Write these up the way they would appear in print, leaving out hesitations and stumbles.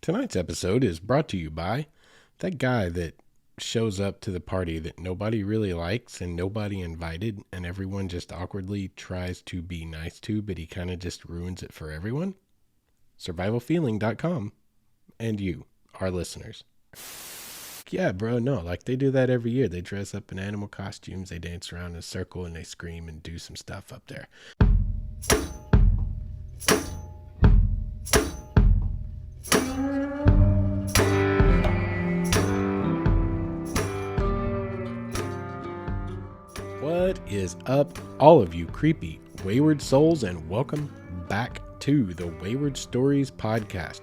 Tonight's episode is brought to you by that guy that shows up to the party that nobody really likes and nobody invited, and everyone just awkwardly tries to be nice to, but he kind of just ruins it for everyone. Survivalfeeling.com and you, our listeners. Yeah, bro, no, like they do that every year. They dress up in animal costumes, they dance around in a circle, and they scream and do some stuff up there. What is up, all of you creepy, wayward souls, and welcome back to the Wayward Stories Podcast.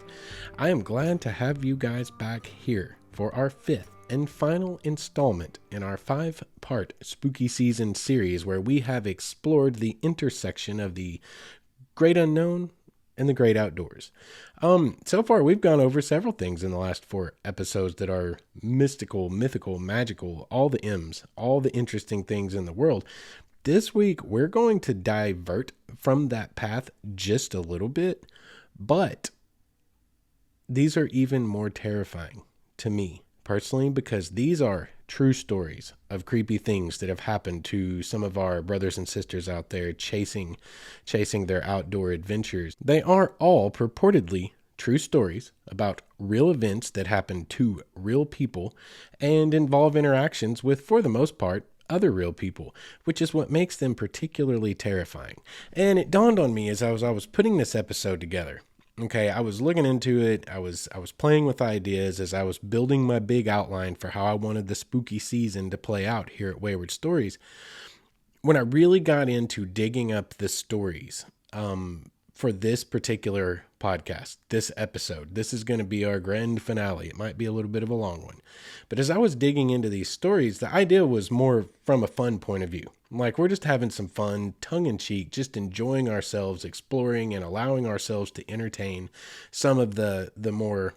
I am glad to have you guys back here for our fifth and final installment in our 5-part spooky season series where we have explored the intersection of the great unknown and the great outdoors. So far, we've gone over several things in the last 4 episodes that are mystical, mythical, magical, all the M's, all the interesting things in the world. This week, we're going to divert from that path just a little bit, but these are even more terrifying to me personally because these are true stories of creepy things that have happened to some of our brothers and sisters out there chasing their outdoor adventures. They are all purportedly true stories about real events that happen to real people and involve interactions with, for the most part, other real people, which is what makes them particularly terrifying. And it dawned on me as I was putting this episode together. Okay, I was looking into it. I was playing with ideas as I was building my big outline for how I wanted the spooky season to play out here at Wayward Stories. When I really got into digging up the stories for this particular podcast, this episode, this is going to be our grand finale. It might be a little bit of a long one. But as I was digging into these stories, the idea was more from a fun point of view. Like, we're just having some fun, tongue-in-cheek, just enjoying ourselves, exploring and allowing ourselves to entertain some of the more,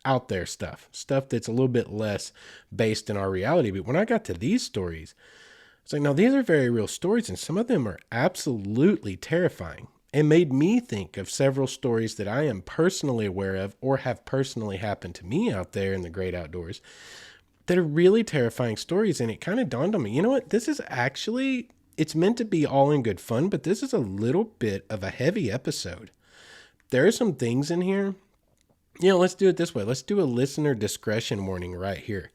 out there stuff that's a little bit less based in our reality. But when I got to these stories, it's like, no, these are very real stories, and some of them are absolutely terrifying. It made me think of several stories that I am personally aware of or have personally happened to me out there in the great outdoors that are really terrifying stories. And it kind of dawned on me, you know what? This is actually, it's meant to be all in good fun, but this is a little bit of a heavy episode. There are some things in here. Let's do it this way. Let's do a listener discretion warning right here.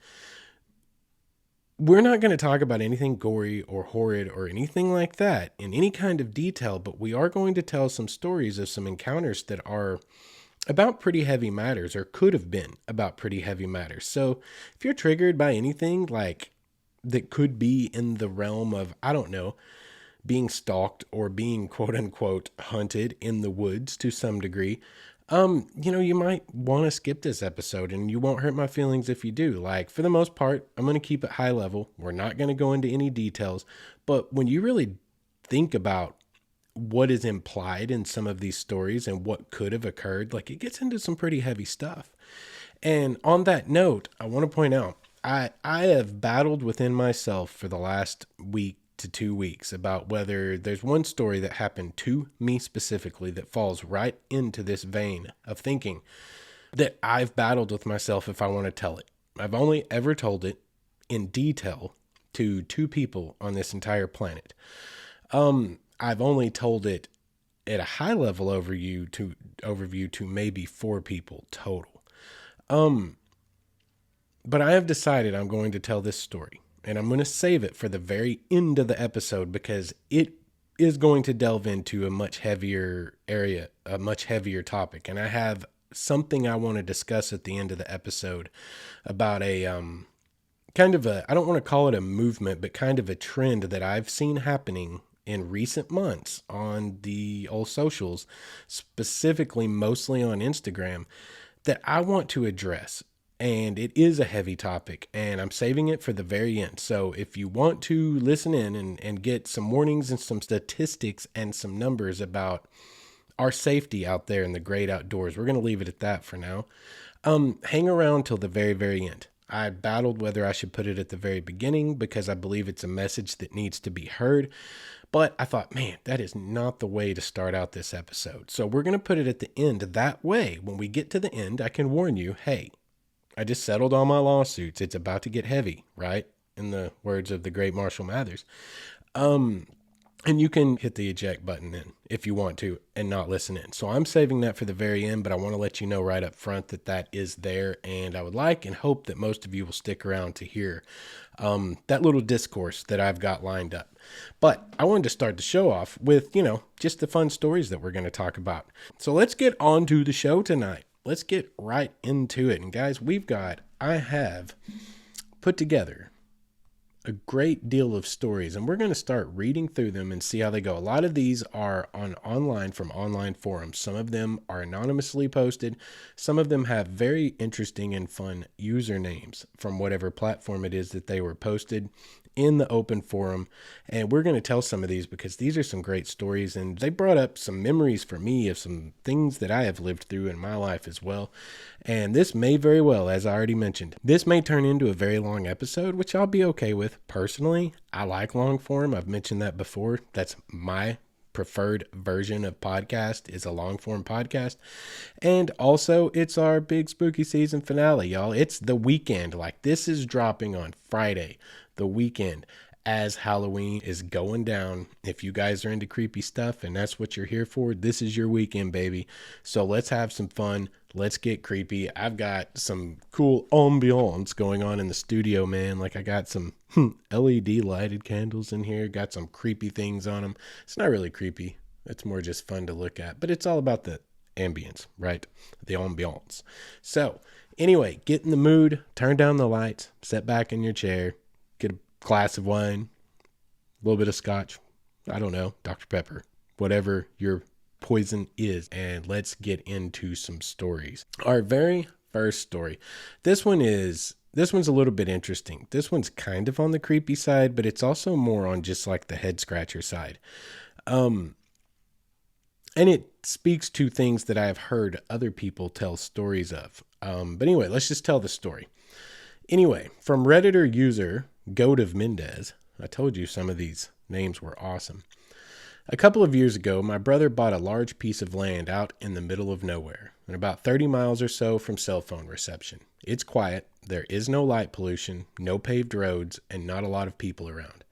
We're not going to talk about anything gory or horrid or anything like that in any kind of detail, but we are going to tell some stories of some encounters that are about pretty heavy matters or could have been about pretty heavy matters. So if you're triggered by anything like that could be in the realm of, I don't know, being stalked or being quote unquote hunted in the woods to some degree, you might want to skip this episode and you won't hurt my feelings if you do. Like, for the most part, I'm going to keep it high level. We're not going to go into any details, but when you really think about what is implied in some of these stories and what could have occurred, like, it gets into some pretty heavy stuff. And on that note, I want to point out, I have battled within myself for the last week to 2 weeks about whether there's one story that happened to me specifically that falls right into this vein of thinking that I've battled with myself if I want to tell it. I've only ever told it in detail to 2 people on this entire planet. I've only told it at a high level overview to maybe 4 people total. But I have decided I'm going to tell this story. And I'm going to save it for the very end of the episode because it is going to delve into a much heavier area, a much heavier topic. And I have something I want to discuss at the end of the episode about a kind of I don't want to call it a movement, but kind of a trend that I've seen happening in recent months on the old socials, specifically mostly on Instagram, that I want to address. And it is a heavy topic, and I'm saving it for the very end. So if you want to listen in and get some warnings and some statistics and some numbers about our safety out there in the great outdoors, we're going to leave it at that for now. Hang around till the very, very end. I battled whether I should put it at the very beginning because I believe it's a message that needs to be heard. But I thought, man, that is not the way to start out this episode. So we're going to put it at the end. That way, when we get to the end, I can warn you, hey, I just settled all my lawsuits. It's about to get heavy, right? In the words of the great Marshall Mathers. And you can hit the eject button then if you want to and not listen in. So I'm saving that for the very end, but I want to let you know right up front that that is there. And I would like and hope that most of you will stick around to hear that little discourse that I've got lined up. But I wanted to start the show off with, just the fun stories that we're going to talk about. So let's get on to the show tonight. Let's get right into it. And guys, I have put together a great deal of stories, and we're going to start reading through them and see how they go. A lot of these are online from online forums. Some of them are anonymously posted. Some of them have very interesting and fun usernames from whatever platform it is that they were posted in the open forum. And we're going to tell some of these because these are some great stories, and they brought up some memories for me of some things that I have lived through in my life as well. And this may very well, as I already mentioned, this may turn into a very long episode, which I'll be okay with. Personally, I like long form. I've mentioned that before. That's my preferred version of podcast, is a long form podcast. And also, it's our big spooky season finale, y'all. It's the weekend. Like, this is dropping on Friday, the weekend, as Halloween is going down. If you guys are into creepy stuff and that's what you're here for, this is your weekend, baby. So let's have some fun. Let's get creepy. I've got some cool ambiance going on in the studio, man. Like, I got some LED lighted candles in here, got some creepy things on them. It's not really creepy. It's more just fun to look at, but it's all about the ambience, right? The ambiance. So anyway, get in the mood, turn down the lights, sit back in your chair, get a glass of wine, a little bit of scotch, I don't know, Dr. Pepper, whatever your poison is, and let's get into some stories. Our very first story. This one's a little bit interesting. This one's kind of on the creepy side, but it's also more on just like the head scratcher side. And it speaks to things that I've heard other people tell stories of. But anyway, let's just tell the story. Anyway, from Redditor user Goat of Mendez. I told you some of these names were awesome. A couple of years ago, my brother bought a large piece of land out in the middle of nowhere, and about 30 miles or so from cell phone reception. It's quiet, there is no light pollution, no paved roads, and not a lot of people around.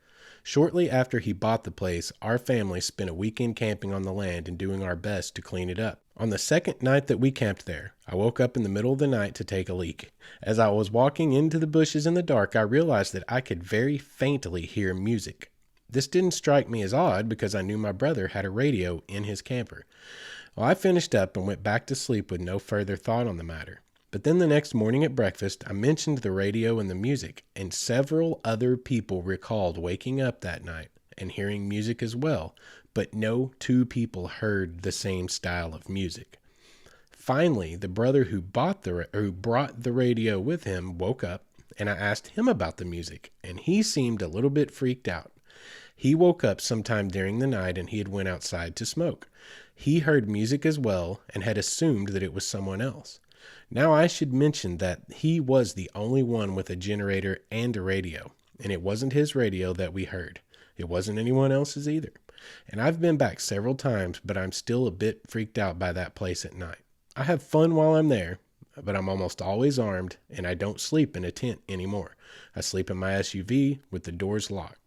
Shortly after he bought the place, our family spent a weekend camping on the land and doing our best to clean it up. On the second night that we camped there, I woke up in the middle of the night to take a leak. As I was walking into the bushes in the dark, I realized that I could very faintly hear music. This didn't strike me as odd because I knew my brother had a radio in his camper. Well, I finished up and went back to sleep with no further thought on the matter. But then the next morning at breakfast, I mentioned the radio and the music, and several other people recalled waking up that night and hearing music as well, but no two people heard the same style of music. Finally, the brother who brought the radio with him woke up, and I asked him about the music, and he seemed a little bit freaked out. He woke up sometime during the night and he had went outside to smoke. He heard music as well and had assumed that it was someone else. Now I should mention that he was the only one with a generator and a radio, and it wasn't his radio that we heard. It wasn't anyone else's either. And I've been back several times, but I'm still a bit freaked out by that place at night. I have fun while I'm there, but I'm almost always armed, and I don't sleep in a tent anymore. I sleep in my SUV with the doors locked.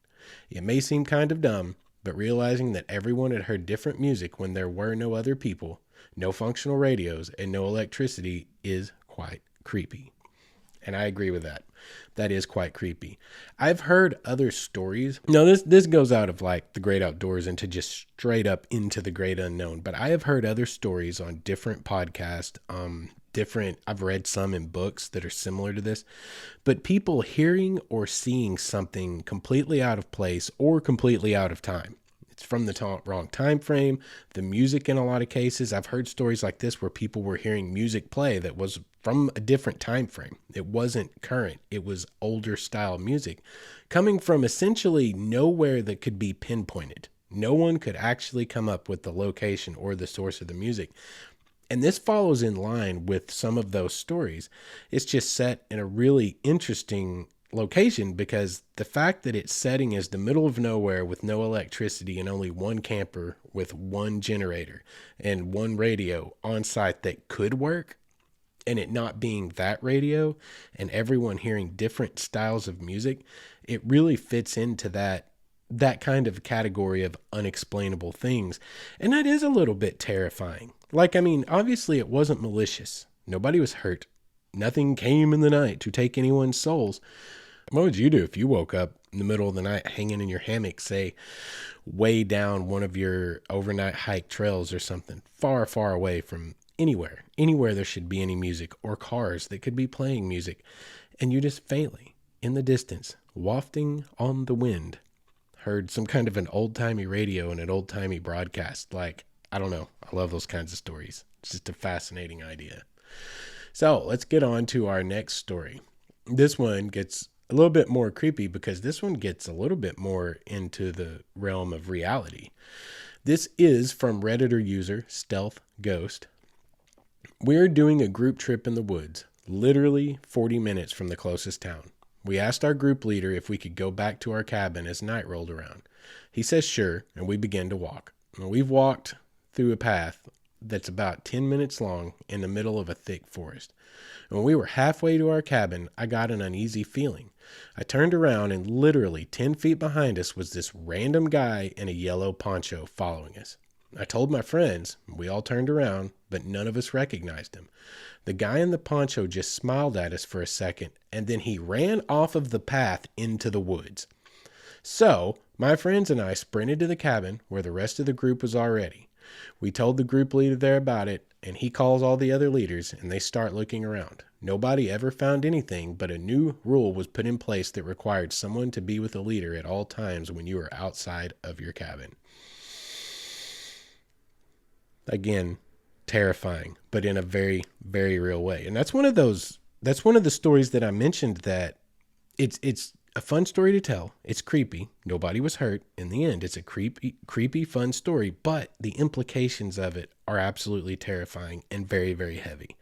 It may seem kind of dumb, but realizing that everyone had heard different music when there were no other people, no functional radios, and no electricity is quite creepy. And I agree with that. That is quite creepy. I've heard other stories. Now, this goes out of like the great outdoors into just straight up into the great unknown. But I have heard other stories on different podcasts, I've read some in books that are similar to this, but people hearing or seeing something completely out of place or completely out of time. It's from the wrong time frame, the music in a lot of cases. I've heard stories like this where people were hearing music play that was from a different time frame. It wasn't current. It was older style music coming from essentially nowhere that could be pinpointed. No one could actually come up with the location or the source of the music. And this follows in line with some of those stories. It's just set in a really interesting location because the fact that its setting is the middle of nowhere with no electricity and only one camper with one generator and one radio on site that could work, and it not being that radio and everyone hearing different styles of music, it really fits into that kind of category of unexplainable things. And that is a little bit terrifying. Like, I mean, obviously it wasn't malicious. Nobody was hurt. Nothing came in the night to take anyone's souls. What would you do if you woke up in the middle of the night hanging in your hammock, say, way down one of your overnight hike trails or something, far, far away from anywhere there should be any music or cars that could be playing music, and you just faintly, in the distance, wafting on the wind, heard some kind of an old-timey radio and an old-timey broadcast? Like, I don't know. I love those kinds of stories. It's just a fascinating idea. So let's get on to our next story. This one gets a little bit more creepy because this one gets a little bit more into the realm of reality. This is from Redditor user Stealth Ghost. We're doing a group trip in the woods, literally 40 minutes from the closest town. We asked our group leader if we could go back to our cabin as night rolled around. He says sure, and we begin to walk. We've walked through a path that's about 10 minutes long in the middle of a thick forest. When we were halfway to our cabin, I got an uneasy feeling. I turned around and literally 10 feet behind us was this random guy in a yellow poncho following us. I told my friends, we all turned around, but none of us recognized him. The guy in the poncho just smiled at us for a second, and then he ran off of the path into the woods. So, my friends and I sprinted to the cabin where the rest of the group was already. We told the group leader there about it, and he calls all the other leaders, and they start looking around. Nobody ever found anything, but a new rule was put in place that required someone to be with a leader at all times when you are outside of your cabin. Again, terrifying, but in a very, very real way. And that's one of the stories that I mentioned that it's a fun story to tell. It's creepy. Nobody was hurt. In the end, it's a creepy, fun story, but the implications of it are absolutely terrifying and very, very heavy.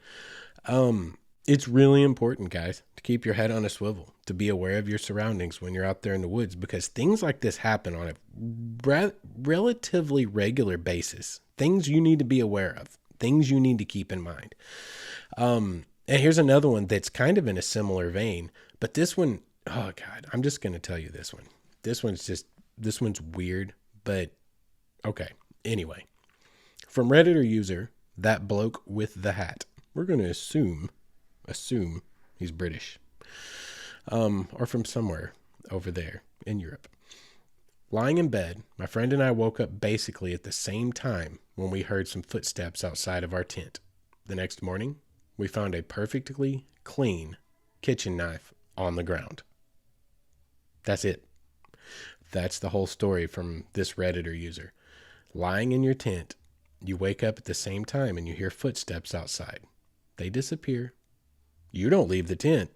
It's really important, guys, to keep your head on a swivel, to be aware of your surroundings when you're out there in the woods, because things like this happen on a relatively regular basis. Things you need to be aware of, things you need to keep in mind. And here's another one that's kind of in a similar vein, but this one, oh God, I'm just going to tell you this one. This one's weird, but okay. Anyway, from Redditor user, that bloke with the hat. We're going to assume he's British, or from somewhere over there in Europe. Lying in bed, my friend and I woke up basically at the same time when we heard some footsteps outside of our tent. The next morning, we found a perfectly clean kitchen knife on the ground. That's it. That's the whole story from this Redditor user. Lying in your tent, you wake up at the same time and you hear footsteps outside. They disappear. You don't leave the tent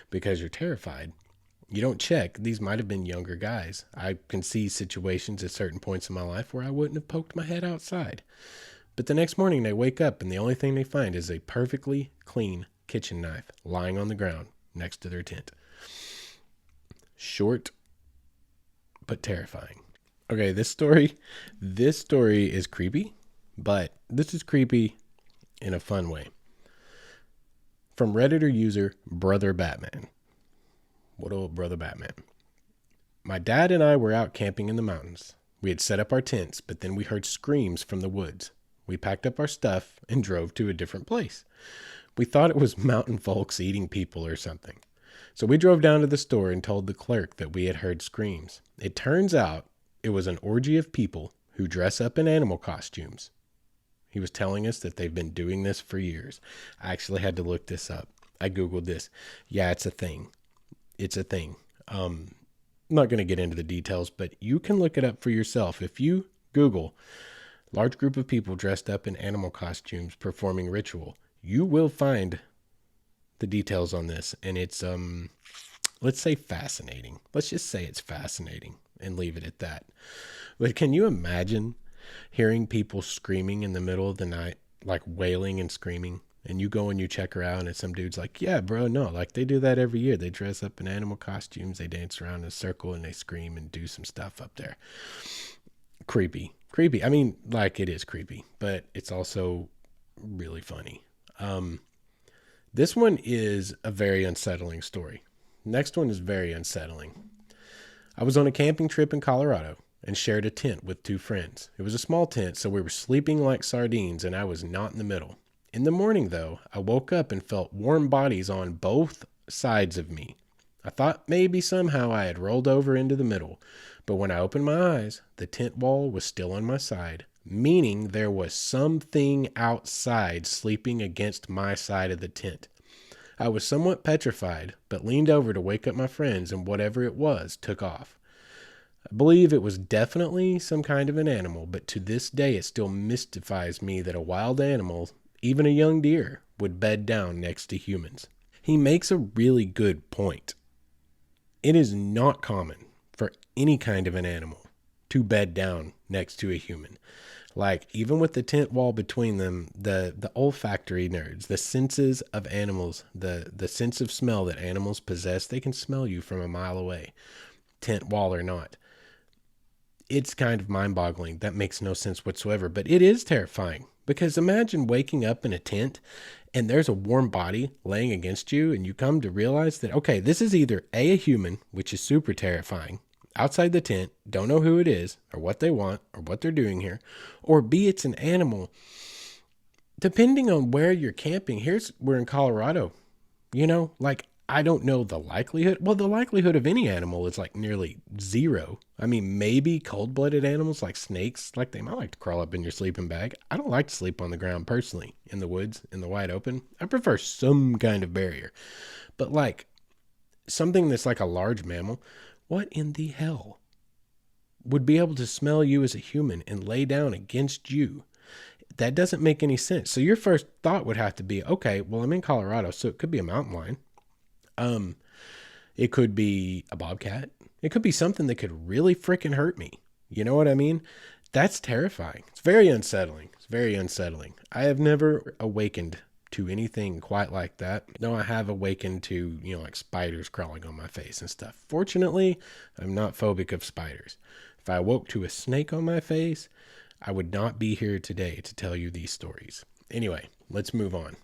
because you're terrified. You don't check. These might have been younger guys. I can see situations at certain points in my life where I wouldn't have poked my head outside. But the next morning they wake up and the only thing they find is a perfectly clean kitchen knife lying on the ground next to their tent. Short, but terrifying. Okay, this story is creepy, but this is creepy in a fun way. From Redditor user Brother Batman. What old Brother Batman? My dad and I were out camping in the mountains. We had set up our tents, but then we heard screams from the woods. We packed up our stuff and drove to a different place. We thought it was mountain folks eating people or something. So we drove down to the store and told the clerk that we had heard screams. It turns out it was an orgy of people who dress up in animal costumes. He was telling us that they've been doing this for years. I actually had to look this up. I Googled this. Yeah, it's a thing. It's a thing. I'm not going to get into the details, but you can look it up for yourself. If you Google large group of people dressed up in animal costumes performing ritual, you will find the details on this. And it's, let's say fascinating. Let's just say it's fascinating and leave it at that. But can you imagine hearing people screaming in the middle of the night? like wailing and screaming. And you go and you check her out, and some dude's like, yeah, bro, no, like they do that every year. They dress up in animal costumes, they dance around in a circle, and they scream and do some stuff up there. Creepy. Creepy. I mean, like, it is creepy, but it's also really funny. This one is a very unsettling story. Next one is very unsettling. I was on a camping trip in Colorado and shared a tent with two friends. It was a small tent, so we were sleeping like sardines, and I was not in the middle. In the morning, though, I woke up and felt warm bodies on both sides of me. I thought maybe somehow I had rolled over into the middle, but when I opened my eyes, the tent wall was still on my side, meaning there was something outside sleeping against my side of the tent. I was somewhat petrified, but leaned over to wake up my friends, and whatever it was took off. I believe it was definitely some kind of an animal, but to this day it still mystifies me that a wild animal, even a young deer, would bed down next to humans. He makes a really good point. It is not common for any kind of an animal to bed down next to a human. Like, even with the tent wall between them, the olfactory nerds, the senses of animals, the sense of smell that animals possess, they can smell you from a mile away, tent wall or not. It's kind of mind-boggling. That makes no sense whatsoever, but it is terrifying. Because imagine waking up in a tent and there's a warm body laying against you, and you come to realize that, okay, this is either a human, which is super terrifying, outside the tent, don't know who it is or what they want or what they're doing here, or B, it's an animal. Depending on where you're camping, we're in Colorado, like, I don't know the likelihood. Well, the likelihood of any animal is like nearly zero. I mean, maybe cold-blooded animals like snakes, like they might like to crawl up in your sleeping bag. I don't like to sleep on the ground personally, in the woods, in the wide open. I prefer some kind of barrier. But like something that's like a large mammal, what in the hell would be able to smell you as a human and lay down against you? That doesn't make any sense. So your first thought would have to be, okay, well, I'm in Colorado, so it could be a mountain lion. It could be a bobcat. It could be something that could really freaking hurt me. You know what I mean? That's terrifying. It's very unsettling. It's very unsettling. I have never awakened to anything quite like that. No, I have awakened to, like spiders crawling on my face and stuff. Fortunately, I'm not phobic of spiders. If I awoke to a snake on my face, I would not be here today to tell you these stories. Anyway, let's move on.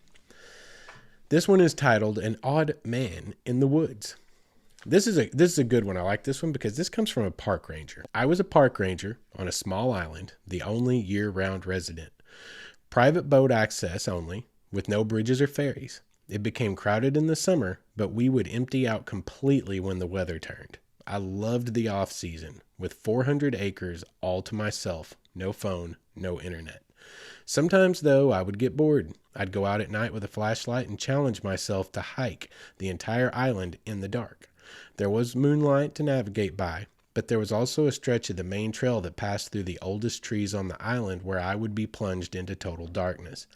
This one is titled An Odd Man in the Woods. This is a good one. I like this one because this comes from a park ranger. I was a park ranger on a small island, the only year-round resident. Private boat access only, with no bridges or ferries. It became crowded in the summer, but we would empty out completely when the weather turned. I loved the off-season, with 400 acres all to myself, no phone, no internet. Sometimes, though, I would get bored. I'd go out at night with a flashlight and challenge myself to hike the entire island in the dark. There was moonlight to navigate by, but there was also a stretch of the main trail that passed through the oldest trees on the island where I would be plunged into total darkness.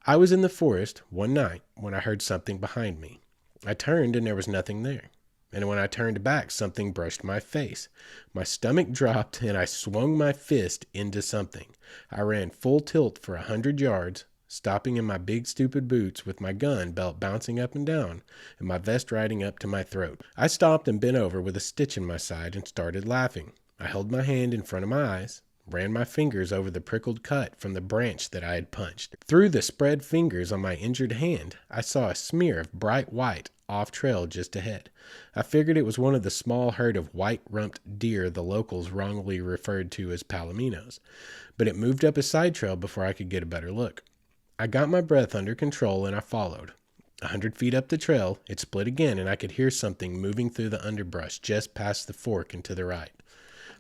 I was in the forest one night when I heard something behind me. I turned and there was nothing there. And when I turned back, something brushed my face. My stomach dropped and I swung my fist into something. I ran full tilt for 100 yards, stopping in my big stupid boots with my gun belt bouncing up and down and my vest riding up to my throat. I stopped and bent over with a stitch in my side and started laughing. I held my hand in front of my eyes, ran my fingers over the prickled cut from the branch that I had punched. Through the spread fingers on my injured hand, I saw a smear of bright white off trail just ahead. I figured it was one of the small herd of white-rumped deer the locals wrongly referred to as palominos, but it moved up a side trail before I could get a better look. I got my breath under control and I followed. 100 feet up the trail, it split again and I could hear something moving through the underbrush just past the fork and to the right.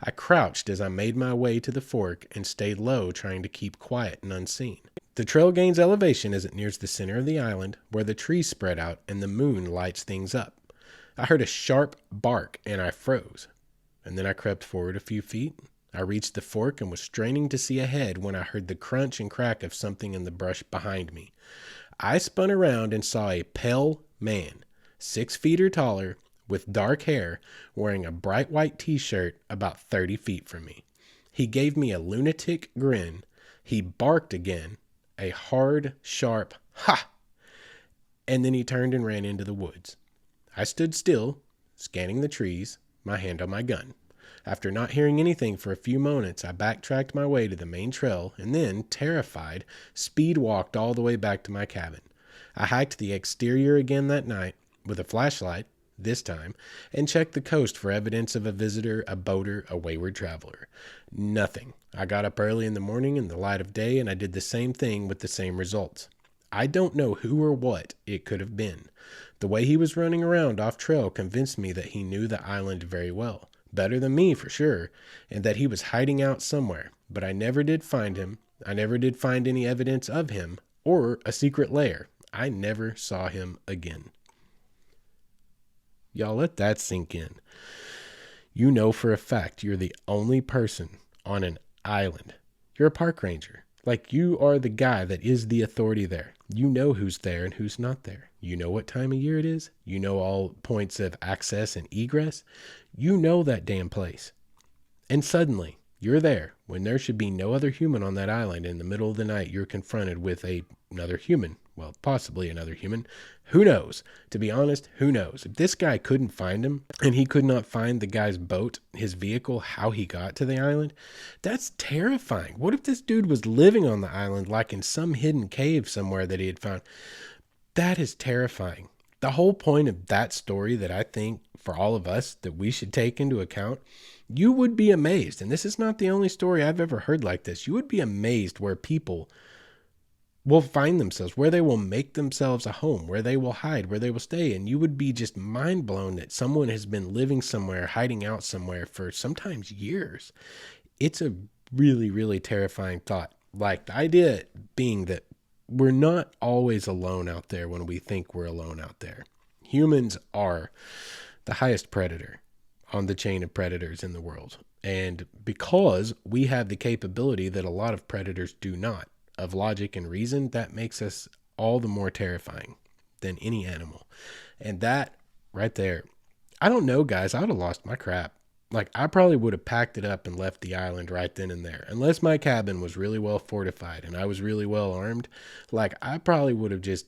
I crouched as I made my way to the fork and stayed low, trying to keep quiet and unseen. The trail gains elevation as it nears the center of the island, where the trees spread out and the moon lights things up. I heard a sharp bark and I froze. And then I crept forward a few feet. I reached the fork and was straining to see ahead when I heard the crunch and crack of something in the brush behind me. I spun around and saw a pale man, 6 feet or taller, with dark hair, wearing a bright white t-shirt about 30 feet from me. He gave me a lunatic grin. He barked again. a hard, sharp ha, and then he turned and ran into the woods. I stood still, scanning the trees, my hand on my gun. After not hearing anything for a few moments, I backtracked my way to the main trail and then, terrified, speed walked all the way back to my cabin. I hiked the exterior again that night with a flashlight, this time, and checked the coast for evidence of a visitor, a boater, a wayward traveler. Nothing. I got up early in the morning in the light of day, and I did the same thing with the same results. I don't know who or what it could have been. The way he was running around off trail convinced me that he knew the island very well, better than me for sure, and that he was hiding out somewhere, but I never did find him. I never did find any evidence of him or a secret lair. I never saw him again. Y'all, let that sink in. You know for a fact you're the only person on an island. You're a park ranger. Like, you are the guy that is the authority there. You know who's there and who's not there. You know what time of year it is. You know all points of access and egress. You know that damn place. And suddenly, you're there when there should be no other human on that island. In the middle of the night, you're confronted with another human. Well, possibly another human. Who knows? To be honest, who knows? If this guy couldn't find him, and he could not find the guy's boat, his vehicle, how he got to the island, that's terrifying. What if this dude was living on the island, like in some hidden cave somewhere that he had found? That is terrifying. The whole point of that story that I think for all of us that we should take into account, you would be amazed, and this is not the only story I've ever heard like this, you would be amazed where people will find themselves, where they will make themselves a home, where they will hide, where they will stay. And you would be just mind blown that someone has been living somewhere, hiding out somewhere for sometimes years. It's a really, really terrifying thought. Like, the idea being that we're not always alone out there when we think we're alone out there. Humans are the highest predator on the chain of predators in the world. And because we have the capability that a lot of predators do not, of logic and reason, that makes us all the more terrifying than any animal. And that right there, I don't know, guys, I would have lost my crap. Like, I probably would have packed it up and left the island right then and there. Unless my cabin was really well fortified and I was really well armed, like, I probably would have just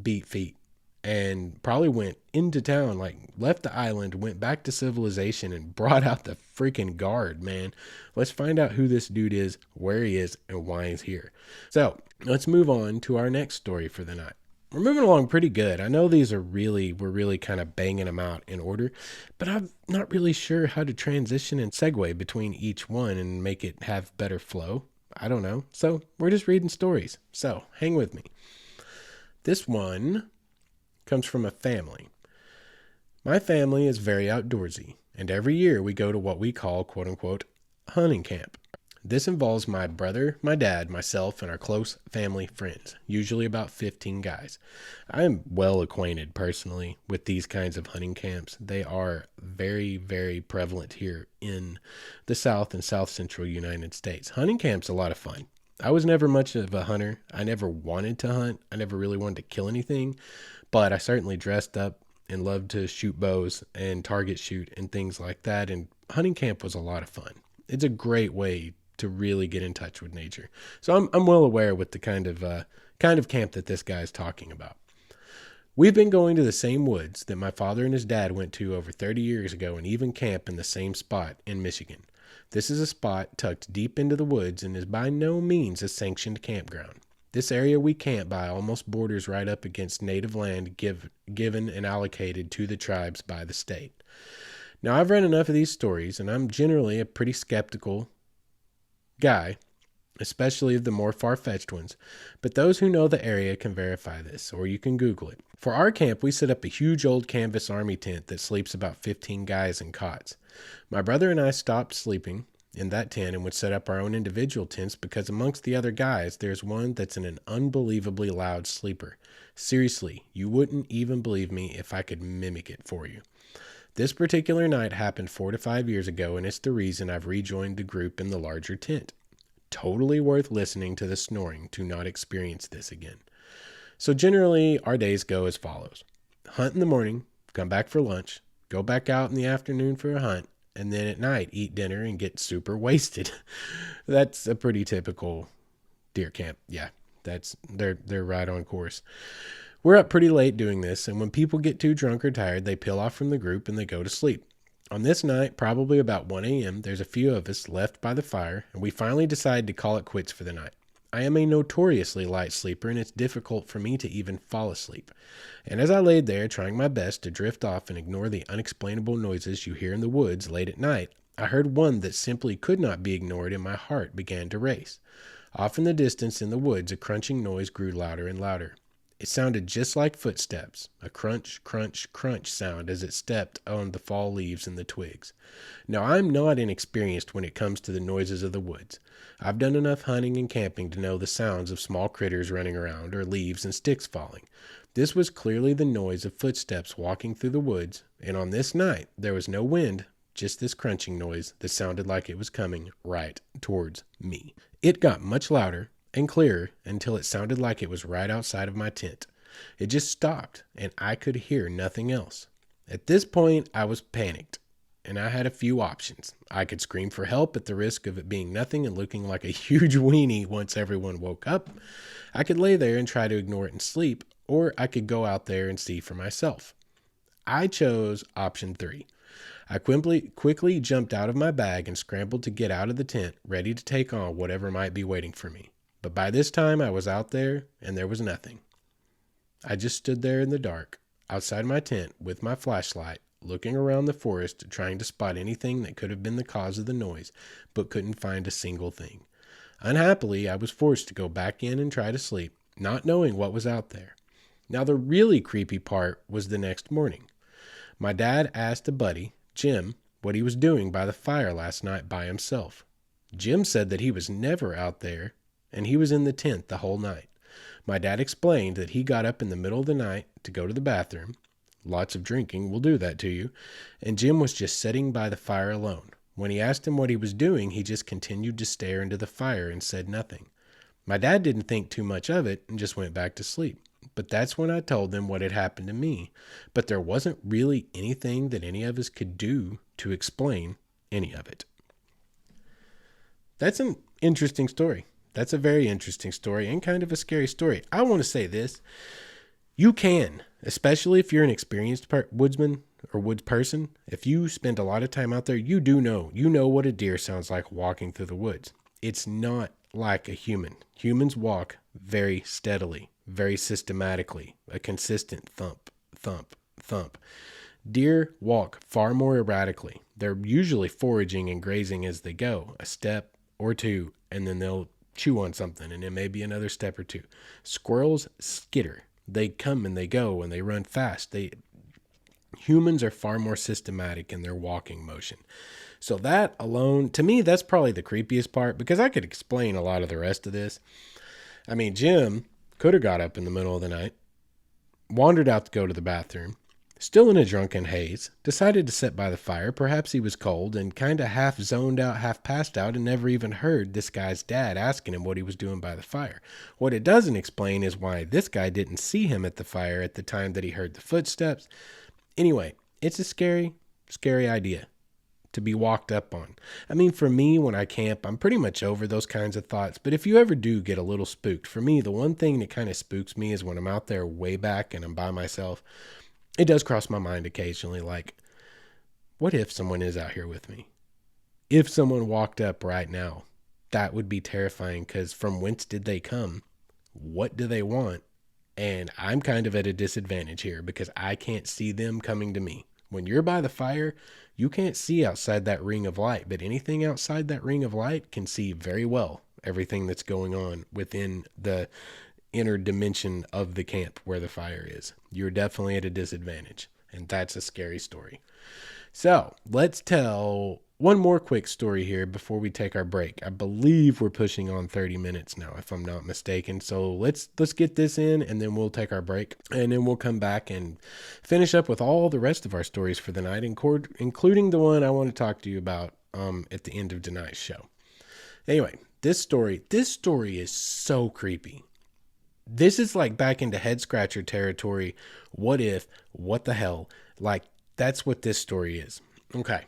beat feet and probably went into town, like left the island, went back to civilization and brought out the freaking guard, man. Let's find out who this dude is, where he is, and why he's here. So let's move on to our next story for the night. We're moving along pretty good. I know we're really kind of banging them out in order, but I'm not really sure how to transition and segue between each one and make it have better flow. I don't know. So we're just reading stories. So hang with me. This one comes from a family. My family is very outdoorsy, and every year we go to what we call, quote unquote, hunting camp. This involves my brother, my dad, myself, and our close family friends, usually about 15 guys. I am well acquainted personally with these kinds of hunting camps. They are very, very prevalent here in the South and South Central United States. Hunting camp's a lot of fun. I was never much of a hunter. I never wanted to hunt. I never really wanted to kill anything, but I certainly dressed up and loved to shoot bows and target shoot and things like that. And hunting camp was a lot of fun. It's a great way to really get in touch with nature. So I'm well aware with the kind of camp that this guy is talking about. We've been going to the same woods that my father and his dad went to over 30 years ago and even camp in the same spot in Michigan. This is a spot tucked deep into the woods and is by no means a sanctioned campground. This area we camp by almost borders right up against native land given and allocated to the tribes by the state. Now, I've read enough of these stories, and I'm generally a pretty skeptical guy, especially of the more far-fetched ones, but those who know the area can verify this, or you can Google it. For our camp, we set up a huge old canvas army tent that sleeps about 15 guys in cots. My brother and I stopped sleeping in that tent and would set up our own individual tents because amongst the other guys, there's one that's an unbelievably loud sleeper. Seriously, you wouldn't even believe me if I could mimic it for you. This particular night happened 4 to 5 years ago, and it's the reason I've rejoined the group in the larger tent. Totally worth listening to the snoring to not experience this again. So generally, our days go as follows. Hunt in the morning, come back for lunch, go back out in the afternoon for a hunt, and then at night eat dinner and get super wasted. That's a pretty typical deer camp. Yeah, They're right on course. We're up pretty late doing this, and when people get too drunk or tired, they peel off from the group and they go to sleep. On this night, probably about 1 a.m., there's a few of us left by the fire, and we finally decide to call it quits for the night. I am a notoriously light sleeper, and it's difficult for me to even fall asleep. And as I laid there trying my best to drift off and ignore the unexplainable noises you hear in the woods late at night, I heard one that simply could not be ignored, and my heart began to race. Off in the distance in the woods, a crunching noise grew louder and louder. It sounded just like footsteps, a crunch, crunch, crunch sound as it stepped on the fall leaves and the twigs. Now, I'm not inexperienced when it comes to the noises of the woods. I've done enough hunting and camping to know the sounds of small critters running around or leaves and sticks falling. This was clearly the noise of footsteps walking through the woods, and on this night, there was no wind, just this crunching noise that sounded like it was coming right towards me. It got much louder and clearer until it sounded like it was right outside of my tent. It just stopped, and I could hear nothing else. At this point, I was panicked, and I had a few options. I could scream for help at the risk of it being nothing and looking like a huge weenie once everyone woke up. I could lay there and try to ignore it and sleep, or I could go out there and see for myself. I chose option 3. I quickly jumped out of my bag and scrambled to get out of the tent, ready to take on whatever might be waiting for me. But by this time, I was out there, and there was nothing. I just stood there in the dark, outside my tent, with my flashlight, looking around the forest, trying to spot anything that could have been the cause of the noise, but couldn't find a single thing. Unhappily, I was forced to go back in and try to sleep, not knowing what was out there. Now, the really creepy part was the next morning. My dad asked a buddy, Jim, what he was doing by the fire last night by himself. Jim said that he was never out there, and he was in the tent the whole night. My dad explained that he got up in the middle of the night to go to the bathroom. Lots of drinking will do that to you. And Jim was just sitting by the fire alone. When he asked him what he was doing, he just continued to stare into the fire and said nothing. My dad didn't think too much of it and just went back to sleep. But that's when I told them what had happened to me. But there wasn't really anything that any of us could do to explain any of it. That's an interesting story. That's a very interesting story and kind of a scary story. I want to say this. You can, especially if you're an experienced woodsman or woods person, if you spend a lot of time out there, you know what a deer sounds like walking through the woods. It's not like a human. Humans walk very steadily, very systematically, a consistent thump, thump, thump. Deer walk far more erratically. They're usually foraging and grazing as they go, a step or two, and then they'll chew on something, and then maybe another step or two. Squirrels skitter. They come and they go, and they run fast. Humans are far more systematic in their walking motion. So that alone, to me, that's probably the creepiest part, because I could explain a lot of the rest of this. I mean, Jim could have got up in the middle of the night, wandered out to go to the bathroom, still in a drunken haze, decided to sit by the fire. Perhaps he was cold and kind of half zoned out, half passed out, and never even heard this guy's dad asking him what he was doing by the fire. What it doesn't explain is why this guy didn't see him at the fire at the time that he heard the footsteps. Anyway, it's a scary, scary idea to be walked up on. I mean, for me, when I camp, I'm pretty much over those kinds of thoughts. But if you ever do get a little spooked, for me, the one thing that kind of spooks me is when I'm out there way back and I'm by myself. It does cross my mind occasionally, like, what if someone is out here with me? If someone walked up right now, that would be terrifying, because from whence did they come? What do they want? And I'm kind of at a disadvantage here because I can't see them coming to me. When you're by the fire, you can't see outside that ring of light, but anything outside that ring of light can see very well everything that's going on within the inner dimension of the camp where the fire is. You're definitely at a disadvantage, and that's a scary story. So let's tell one more quick story here before we take our break. I believe we're pushing on 30 minutes now, if I'm not mistaken. So let's get this in, and then we'll take our break, and then we'll come back and finish up with all the rest of our stories for the night, including the one I want to talk to you about at the end of tonight's show. Anyway, this story is so creepy. This is like back into head scratcher territory. What if, what the hell? Like, that's what this story is. Okay.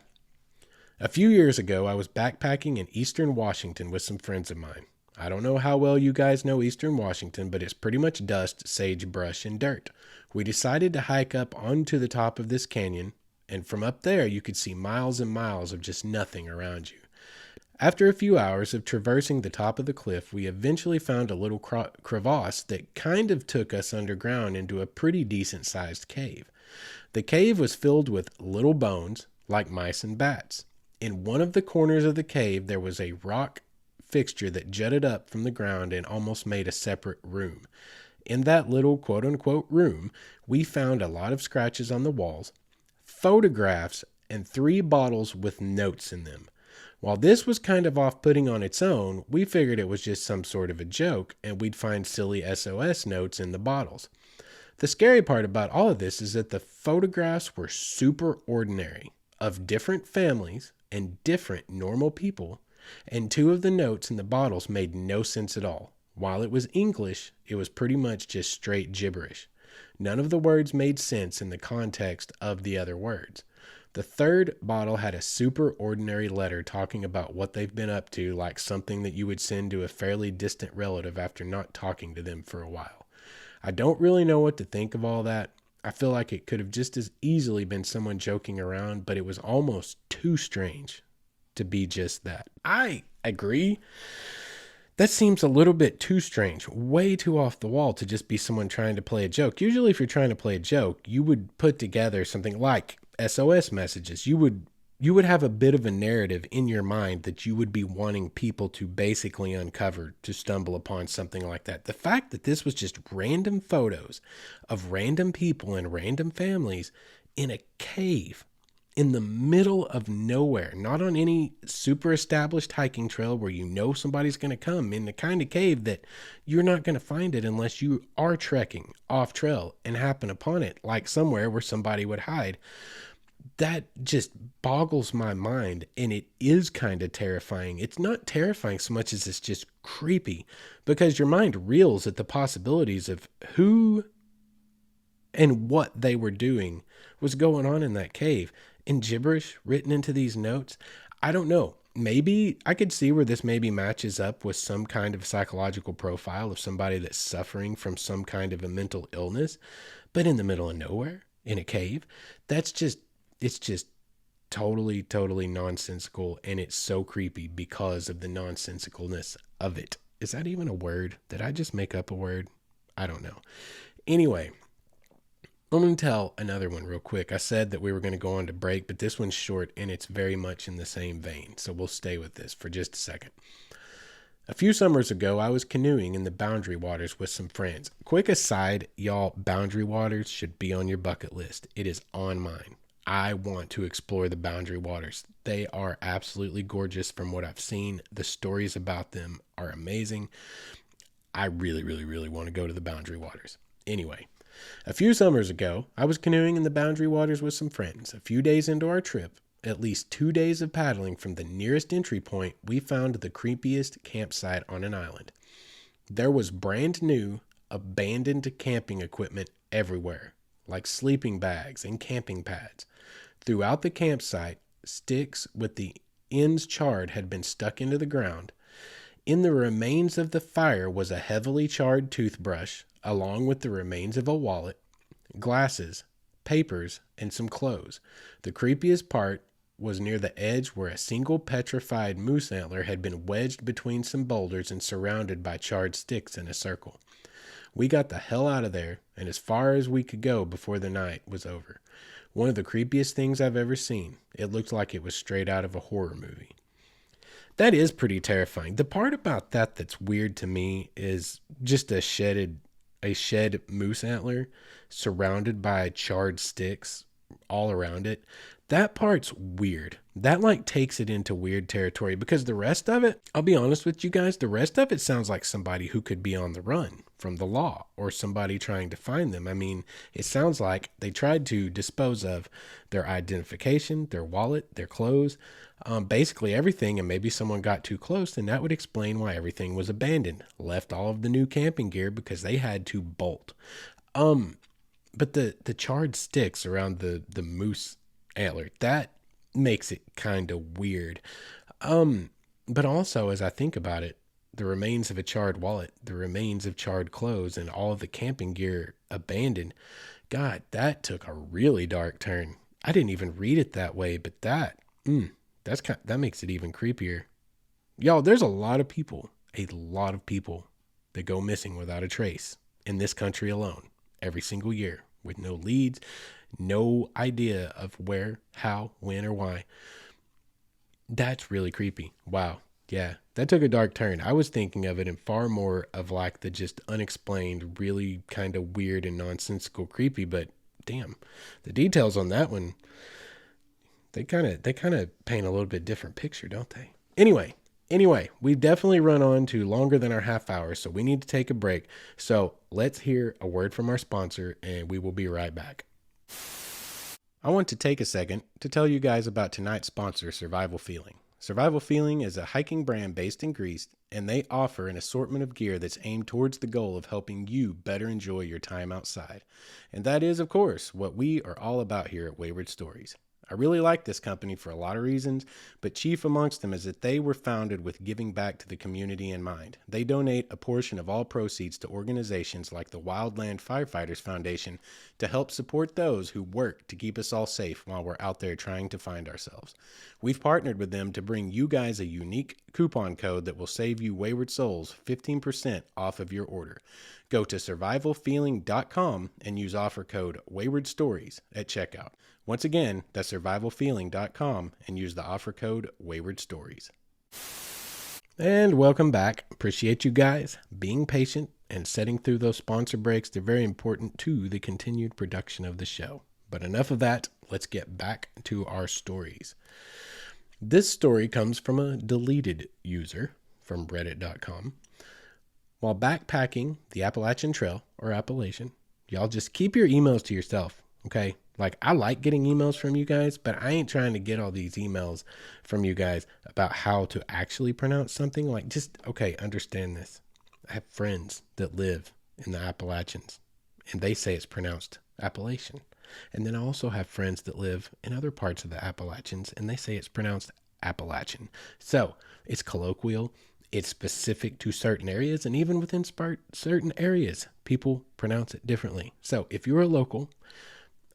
A few years ago, I was backpacking in eastern Washington with some friends of mine. I don't know how well you guys know Eastern Washington, but it's pretty much dust, sagebrush, and dirt. We decided to hike up onto the top of this canyon, and from up there you could see miles and miles of just nothing around you. After a few hours of traversing the top of the cliff, we eventually found a little crevasse that kind of took us underground into a pretty decent-sized cave. The cave was filled with little bones, like mice and bats. In one of the corners of the cave, there was a rock fixture that jutted up from the ground and almost made a separate room. In that little quote-unquote room, we found a lot of scratches on the walls, photographs, and 3 bottles with notes in them. While this was kind of off-putting on its own, we figured it was just some sort of a joke, and we'd find silly SOS notes in the bottles. The scary part about all of this is that the photographs were super ordinary, of different families and different normal people, and 2 of the notes in the bottles made no sense at all. While it was English, it was pretty much just straight gibberish. None of the words made sense in the context of the other words. The 3rd bottle had a super ordinary letter talking about what they've been up to, like something that you would send to a fairly distant relative after not talking to them for a while. I don't really know what to think of all that. I feel like it could have just as easily been someone joking around, but it was almost too strange to be just that. I agree. That seems a little bit too strange, way too off the wall to just be someone trying to play a joke. Usually if you're trying to play a joke, you would put together something like SOS messages. You would have a bit of a narrative in your mind that you would be wanting people to basically uncover, to stumble upon something like that. The fact that this was just random photos of random people and random families in a cave in the middle of nowhere, not on any super established hiking trail where you know somebody's going to come, in the kind of cave that you're not going to find it unless you are trekking off trail and happen upon it, like somewhere where somebody would hide. That just boggles my mind, and it is kind of terrifying. It's not terrifying so much as it's just creepy, because your mind reels at the possibilities of who and what they were doing was going on in that cave. And gibberish written into these notes, I don't know. Maybe I could see where this maybe matches up with some kind of psychological profile of somebody that's suffering from some kind of a mental illness, but in the middle of nowhere, in a cave, it's just totally, totally nonsensical, and it's so creepy because of the nonsensicalness of it. Is that even a word? Did I just make up a word? I don't know. Anyway, I'm going to tell another one real quick. I said that we were going to go on to break, but this one's short and it's very much in the same vein. So we'll stay with this for just a second. A few summers ago, I was canoeing in the Boundary Waters with some friends. Quick aside, y'all, Boundary Waters should be on your bucket list. It is on mine. I want to explore the Boundary Waters. They are absolutely gorgeous from what I've seen. The stories about them are amazing. I really, really, really want to go to the Boundary Waters. Anyway. A few summers ago, I was canoeing in the Boundary Waters with some friends. A few days into our trip, at least 2 days of paddling from the nearest entry point, we found the creepiest campsite on an island. There was brand new, abandoned camping equipment everywhere, like sleeping bags and camping pads. Throughout the campsite, sticks with the ends charred had been stuck into the ground. In the remains of the fire was a heavily charred toothbrush, along with the remains of a wallet, glasses, papers, and some clothes. The creepiest part was near the edge where a single petrified moose antler had been wedged between some boulders and surrounded by charred sticks in a circle. We got the hell out of there, and as far as we could go before the night was over. One of the creepiest things I've ever seen. It looked like it was straight out of a horror movie. That is pretty terrifying. The part about that that's weird to me is just a shed moose antler surrounded by charred sticks all around it. That part's weird. That like takes it into weird territory, because the rest of it, I'll be honest with you guys, the rest of it sounds like somebody who could be on the run from the law or somebody trying to find them. I mean, it sounds like they tried to dispose of their identification, their wallet, their clothes, basically everything, and maybe someone got too close, and that would explain why everything was abandoned. Left all of the new camping gear because they had to bolt. But the charred sticks around the moose antler, that makes it kind of weird. But also, as I think about it, the remains of a charred wallet, the remains of charred clothes, and all of the camping gear abandoned. God, that took a really dark turn. I didn't even read it that way, but that makes it even creepier. Y'all, there's a lot of people that go missing without a trace in this country alone every single year with no leads, no idea of where, how, when, or why. That's really creepy. Wow. Yeah, that took a dark turn. I was thinking of it in far more of like the just unexplained, really kind of weird and nonsensical creepy, but damn, the details on that one, they kind of paint a little bit different picture, don't they? Anyway, we've definitely run on to longer than our half hour, so we need to take a break. So let's hear a word from our sponsor, and we will be right back. I want to take a second to tell you guys about tonight's sponsor, Survival Feeling. Survival Feeling is a hiking brand based in Greece, and they offer an assortment of gear that's aimed towards the goal of helping you better enjoy your time outside. And that is, of course, what we are all about here at Wayward Stories. I really like this company for a lot of reasons, but chief amongst them is that they were founded with giving back to the community in mind. They donate a portion of all proceeds to organizations like the Wildland Firefighters Foundation to help support those who work to keep us all safe while we're out there trying to find ourselves. We've partnered with them to bring you guys a unique coupon code that will save you Wayward Souls 15% off of your order. Go to survivalfeeling.com and use offer code Wayward Stories at checkout. Once again, that's survivalfeeling.com and use the offer code Wayward Stories. And welcome back. Appreciate you guys being patient and setting through those sponsor breaks. They're very important to the continued production of the show. But enough of that. Let's get back to our stories. This story comes from a deleted user from reddit.com. While backpacking the Appalachian Trail, or Appalachian, y'all just keep your emails to yourself, okay? Like, I like getting emails from you guys, but I ain't trying to get all these emails from you guys about how to actually pronounce something. Like, just, okay, understand this. I have friends that live in the Appalachians, and they say it's pronounced Appalachian. And then I also have friends that live in other parts of the Appalachians, and they say it's pronounced Appalachian. So, it's colloquial. It's specific to certain areas, and even within certain areas, people pronounce it differently. So if you're a local,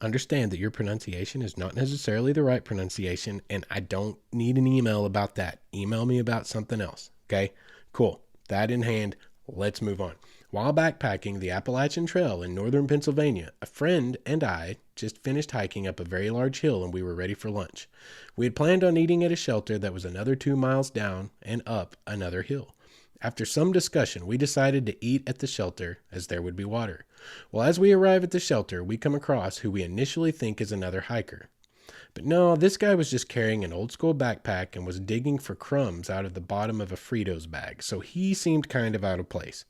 understand that your pronunciation is not necessarily the right pronunciation, and I don't need an email about that. Email me about something else. Okay, cool. That in hand, let's move on. While backpacking the Appalachian Trail in northern Pennsylvania, a friend and I just finished hiking up a very large hill, and we were ready for lunch. We had planned on eating at a shelter that was another 2 miles down and up another hill. After some discussion, we decided to eat at the shelter as there would be water. Well, as we arrive at the shelter, we come across who we initially think is another hiker. But no, this guy was just carrying an old school backpack and was digging for crumbs out of the bottom of a Fritos bag, so he seemed kind of out of place.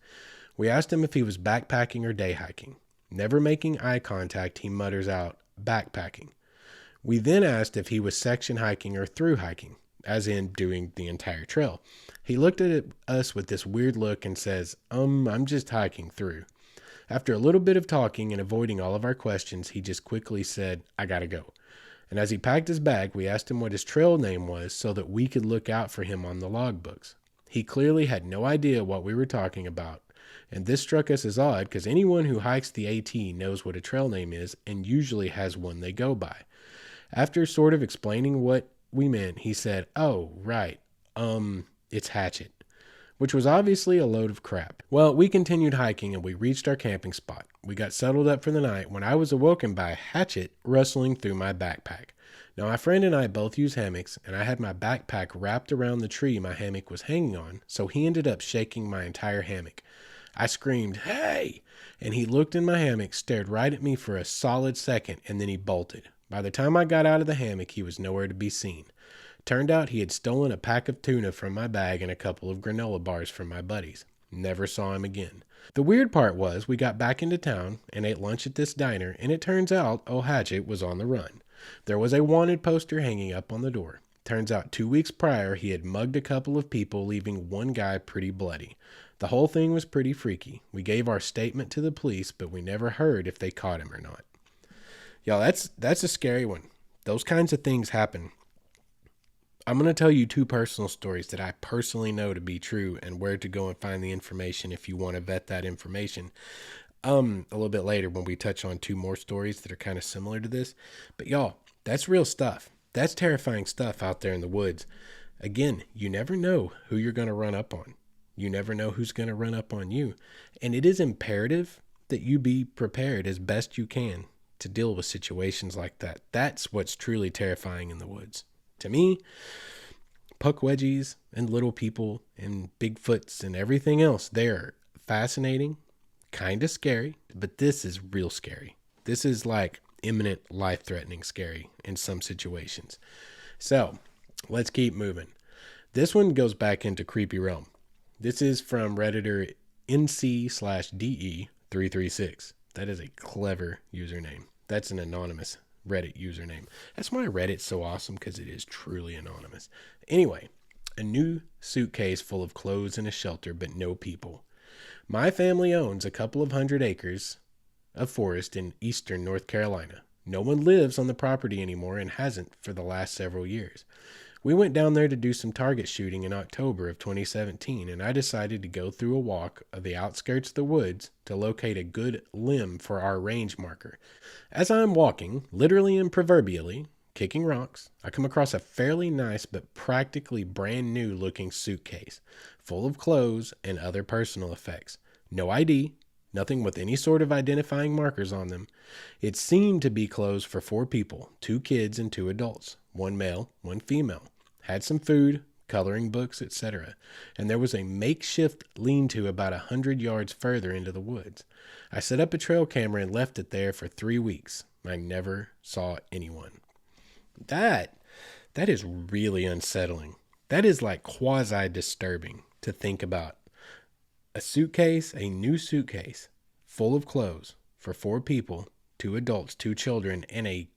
We asked him if he was backpacking or day hiking. Never making eye contact, he mutters out, "backpacking." We then asked if he was section hiking or through hiking, as in doing the entire trail. He looked at us with this weird look and says, I'm just hiking through. After a little bit of talking and avoiding all of our questions, he just quickly said, "I gotta go." And as he packed his bag, we asked him what his trail name was so that we could look out for him on the logbooks. He clearly had no idea what we were talking about. And this struck us as odd because anyone who hikes the AT knows what a trail name is and usually has one they go by. After sort of explaining what we meant, he said, "Oh, right, it's Hatchet," which was obviously a load of crap. Well, we continued hiking and we reached our camping spot. We got settled up for the night when I was awoken by a hatchet rustling through my backpack. Now, my friend and I both use hammocks, and I had my backpack wrapped around the tree my hammock was hanging on, so he ended up shaking my entire hammock. I screamed, "Hey!" And he looked in my hammock, stared right at me for a solid second, and then he bolted. By the time I got out of the hammock, he was nowhere to be seen. Turned out he had stolen a pack of tuna from my bag and a couple of granola bars from my buddies. Never saw him again. The weird part was we got back into town and ate lunch at this diner, and it turns out old Hatchet was on the run. There was a wanted poster hanging up on the door. Turns out 2 weeks prior, he had mugged a couple of people, leaving one guy pretty bloody. The whole thing was pretty freaky. We gave our statement to the police, but we never heard if they caught him or not. Y'all, that's a scary one. Those kinds of things happen I'm going to tell you two personal stories that I personally know to be true and where to go and find the information if you want to vet that information. A little bit later when we touch on two more stories that are kind of similar to this. But y'all, that's real stuff. That's terrifying stuff out there in the woods. Again, you never know who you're going to run up on. You never know who's going to run up on you. And it is imperative that you be prepared as best you can to deal with situations like that. That's what's truly terrifying in the woods. To me, puck wedgies and little people and Bigfoots and everything else, they're fascinating, kind of scary, but this is real scary. This is like imminent life-threatening scary in some situations. So let's keep moving. This one goes back into creepy realm. This is from Redditor NC/DE336. That is a clever username. That's an anonymous Reddit username. That's why Reddit's so awesome, because it is truly anonymous. Anyway, a new suitcase full of clothes in a shelter, but no people. My family owns a couple of 100 acres of forest in eastern North Carolina. No one lives on the property anymore and hasn't for the last several years. We went down there to do some target shooting in October of 2017, and I decided to go through a walk of the outskirts of the woods to locate a good limb for our range marker. As I'm walking, literally and proverbially, kicking rocks, I come across a fairly nice but practically brand new looking suitcase, full of clothes and other personal effects. No ID, nothing with any sort of identifying markers on them. It seemed to be clothes for 4 people, 2 kids and 2 adults, 1 male, 1 female. Had some food, coloring books, etc. And there was a makeshift lean-to about 100 yards further into the woods. I set up a trail camera and left it there for 3 weeks. I never saw anyone. That is really unsettling. That is like quasi-disturbing to think about. A suitcase, a new suitcase, full of clothes for 4 people, 2 adults, 2 children, and a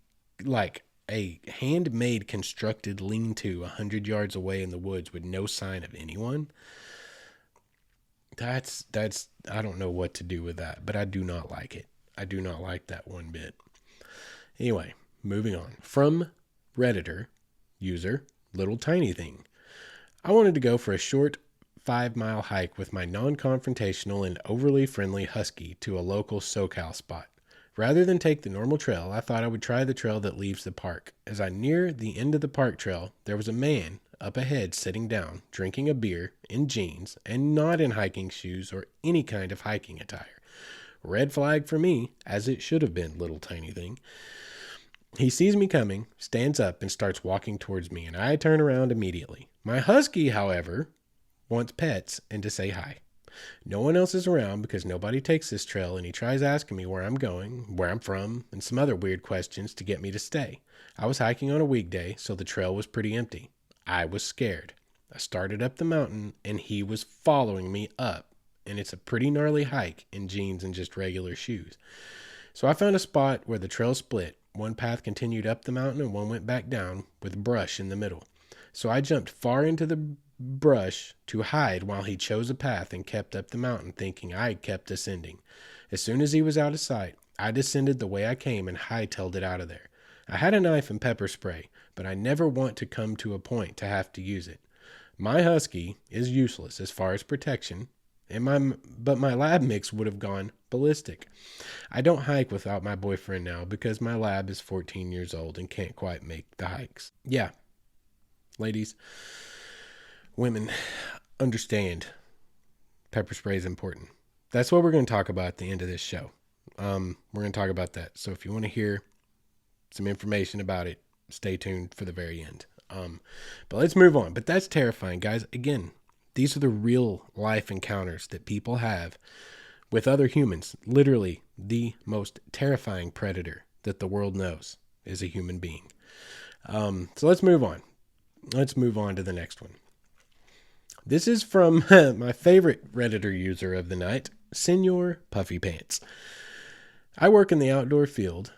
handmade constructed lean-to 100 yards away in the woods with no sign of anyone. That's I don't know what to do with that, but I do not like it. I do not like that one bit. Anyway, moving on. From Redditor user Little Tiny Thing. I wanted to go for a short 5-mile hike with my non-confrontational and overly friendly husky to a local SoCal spot. Rather than take the normal trail, I thought I would try the trail that leaves the park. As I neared the end of the park trail, there was a man up ahead sitting down, drinking a beer, in jeans, and not in hiking shoes or any kind of hiking attire. Red flag for me, as it should have been, Little Tiny Thing. He sees me coming, stands up, and starts walking towards me, and I turn around immediately. My husky, however, wants pets and to say hi. No one else is around because nobody takes this trail, and he tries asking me where I'm going, where I'm from, and some other weird questions to get me to stay. I was hiking on a weekday, so the trail was pretty empty. I was scared. I started up the mountain, and he was following me up, and it's a pretty gnarly hike in jeans and just regular shoes. So I found a spot where the trail split. One path continued up the mountain, and one went back down with brush in the middle. So I jumped far into the brush to hide while he chose a path and kept up the mountain, thinking I kept ascending. As soon as he was out of sight, I descended the way I came and hightailed it out of there. I had a knife and pepper spray, but I never want to come to a point to have to use it. My husky is useless as far as protection, but my lab mix would have gone ballistic. I don't hike without my boyfriend now because my lab is 14 years old and can't quite make the hikes. Yeah, ladies, women, understand pepper spray is important. That's what we're going to talk about at the end of this show. We're going to talk about that. So if you want to hear some information about it, stay tuned for the very end. But let's move on. But that's terrifying, guys. Again, these are the real life encounters that people have with other humans. Literally, the most terrifying predator that the world knows is a human being. So let's move on. Let's move on to the next one. This is from my favorite Redditor user of the night, Senor Puffy Pants. I work in the outdoor field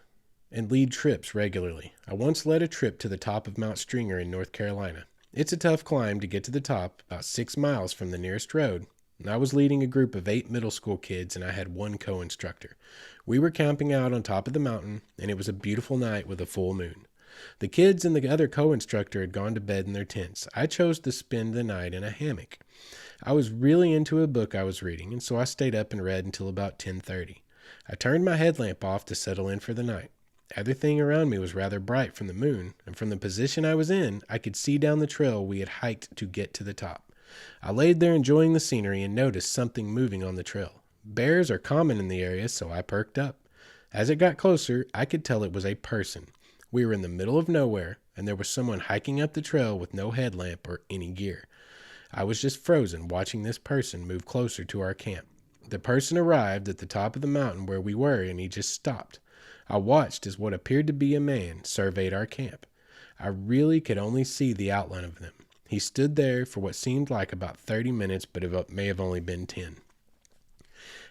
and lead trips regularly. I once led a trip to the top of Mount Stringer in North Carolina. It's a tough climb to get to the top, about 6 miles from the nearest road. I was leading a group of 8 middle school kids, and I had 1 co-instructor. We were camping out on top of the mountain, and it was a beautiful night with a full moon. The kids and the other co-instructor had gone to bed in their tents. I chose to spend the night in a hammock. I was really into a book I was reading, and so I stayed up and read until about 10:30. I turned my headlamp off to settle in for the night. Everything around me was rather bright from the moon, and from the position I was in, I could see down the trail we had hiked to get to the top. I laid there enjoying the scenery and noticed something moving on the trail. Bears are common in the area, so I perked up. As it got closer, I could tell it was a person. We were in the middle of nowhere, and there was someone hiking up the trail with no headlamp or any gear. I was just frozen watching this person move closer to our camp. The person arrived at the top of the mountain where we were, and he just stopped. I watched as what appeared to be a man surveyed our camp. I really could only see the outline of them. He stood there for what seemed like about 30 minutes, but it may have only been 10.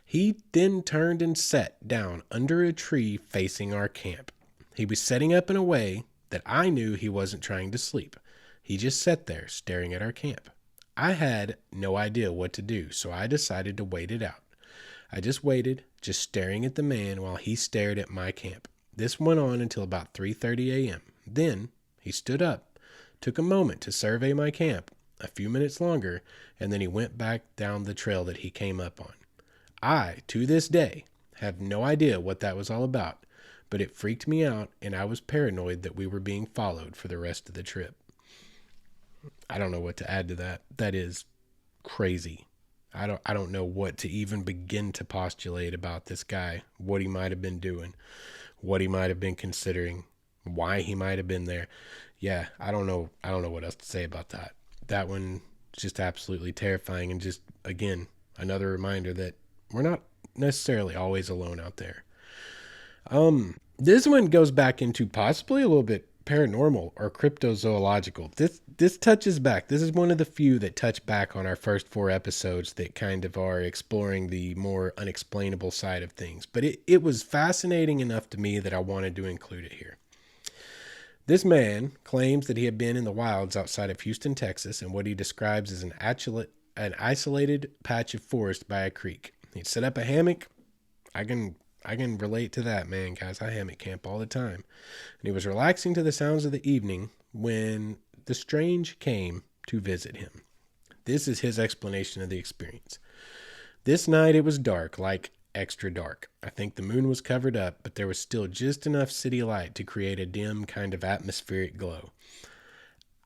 He then turned and sat down under a tree facing our camp. He was setting up in a way that I knew he wasn't trying to sleep. He just sat there staring at our camp. I had no idea what to do, so I decided to wait it out. I just waited, just staring at the man while he stared at my camp. This went on until about 3:30 a.m. Then he stood up, took a moment to survey my camp, a few minutes longer, and then he went back down the trail that he came up on. I, to this day, have no idea what that was all about, but it freaked me out, and I was paranoid that we were being followed for the rest of the trip. I don't know what to add to that. That is crazy. I don't know what to even begin to postulate about this guy, what he might have been doing, what he might have been considering, why he might have been there. Yeah, I don't know what else to say about that. That one is just absolutely terrifying, and just, again, another reminder that we're not necessarily always alone out there. This one goes back into possibly a little bit paranormal or cryptozoological. This touches back. This is one of the few that touch back on our first 4 episodes that kind of are exploring the more unexplainable side of things. But it was fascinating enough to me that I wanted to include it here. This man claims that he had been in the wilds outside of Houston, Texas, in what he describes as an isolated patch of forest by a creek. He'd set up a hammock. I can relate to that, man, guys. I hammock camp all the time. And he was relaxing to the sounds of the evening when the strange came to visit him. This is his explanation of the experience. This night it was dark, like extra dark. I think the moon was covered up, but there was still just enough city light to create a dim kind of atmospheric glow.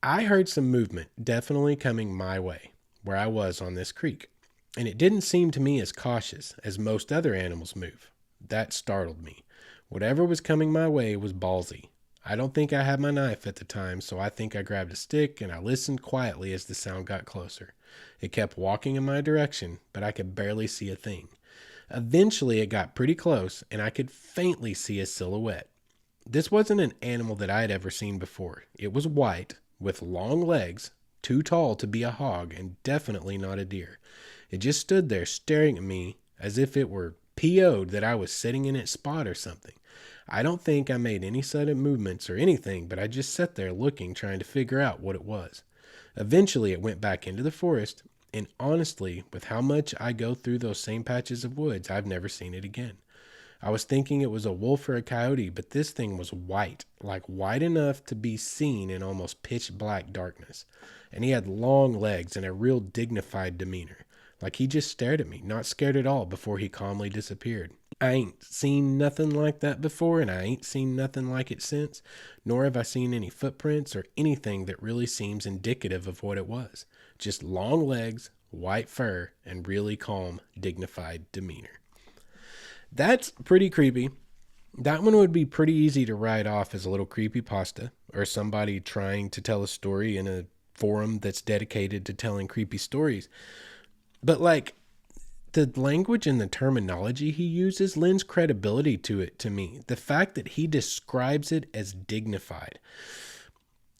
I heard some movement definitely coming my way, where I was on this creek, and it didn't seem to me as cautious as most other animals move. That startled me. Whatever was coming my way was ballsy. I don't think I had my knife at the time, so I think I grabbed a stick and I listened quietly as the sound got closer. It kept walking in my direction, but I could barely see a thing. Eventually it got pretty close and I could faintly see a silhouette. This wasn't an animal that I had ever seen before. It was white, with long legs, too tall to be a hog, and definitely not a deer. It just stood there staring at me as if it were PO'd that I was sitting in its spot or something. I don't think I made any sudden movements or anything, but I just sat there looking, trying to figure out what it was. Eventually it went back into the forest, and honestly, with how much I go through those same patches of woods, I've never seen it again. I was thinking it was a wolf or a coyote, but this thing was white, like white enough to be seen in almost pitch black darkness. And he had long legs and a real dignified demeanor. Like he just stared at me, not scared at all, before he calmly disappeared. I ain't seen nothing like that before, and I ain't seen nothing like it since, nor have I seen any footprints or anything that really seems indicative of what it was. Just long legs, white fur, and really calm, dignified demeanor. That's pretty creepy. That one would be pretty easy to write off as a little creepypasta, or somebody trying to tell a story in a forum that's dedicated to telling creepy stories. But like, the language and the terminology he uses lends credibility to it to me. The fact that he describes it as dignified.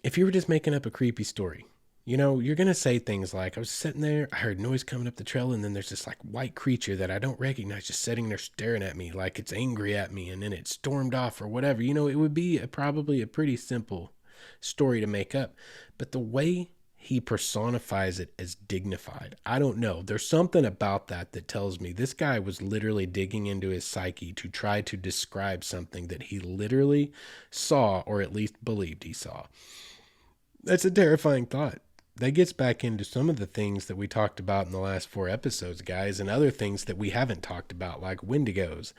If you were just making up a creepy story, you know, you're going to say things like, I was sitting there, I heard noise coming up the trail, and then there's this like white creature that I don't recognize just sitting there staring at me like it's angry at me, and then it stormed off or whatever. You know, it would be probably a pretty simple story to make up. But the way he personifies it as dignified. I don't know. There's something about that tells me this guy was literally digging into his psyche to try to describe something that he literally saw, or at least believed he saw. That's a terrifying thought. That gets back into some of the things that we talked about in the last 4 episodes, guys, and other things that we haven't talked about, like Wendigos.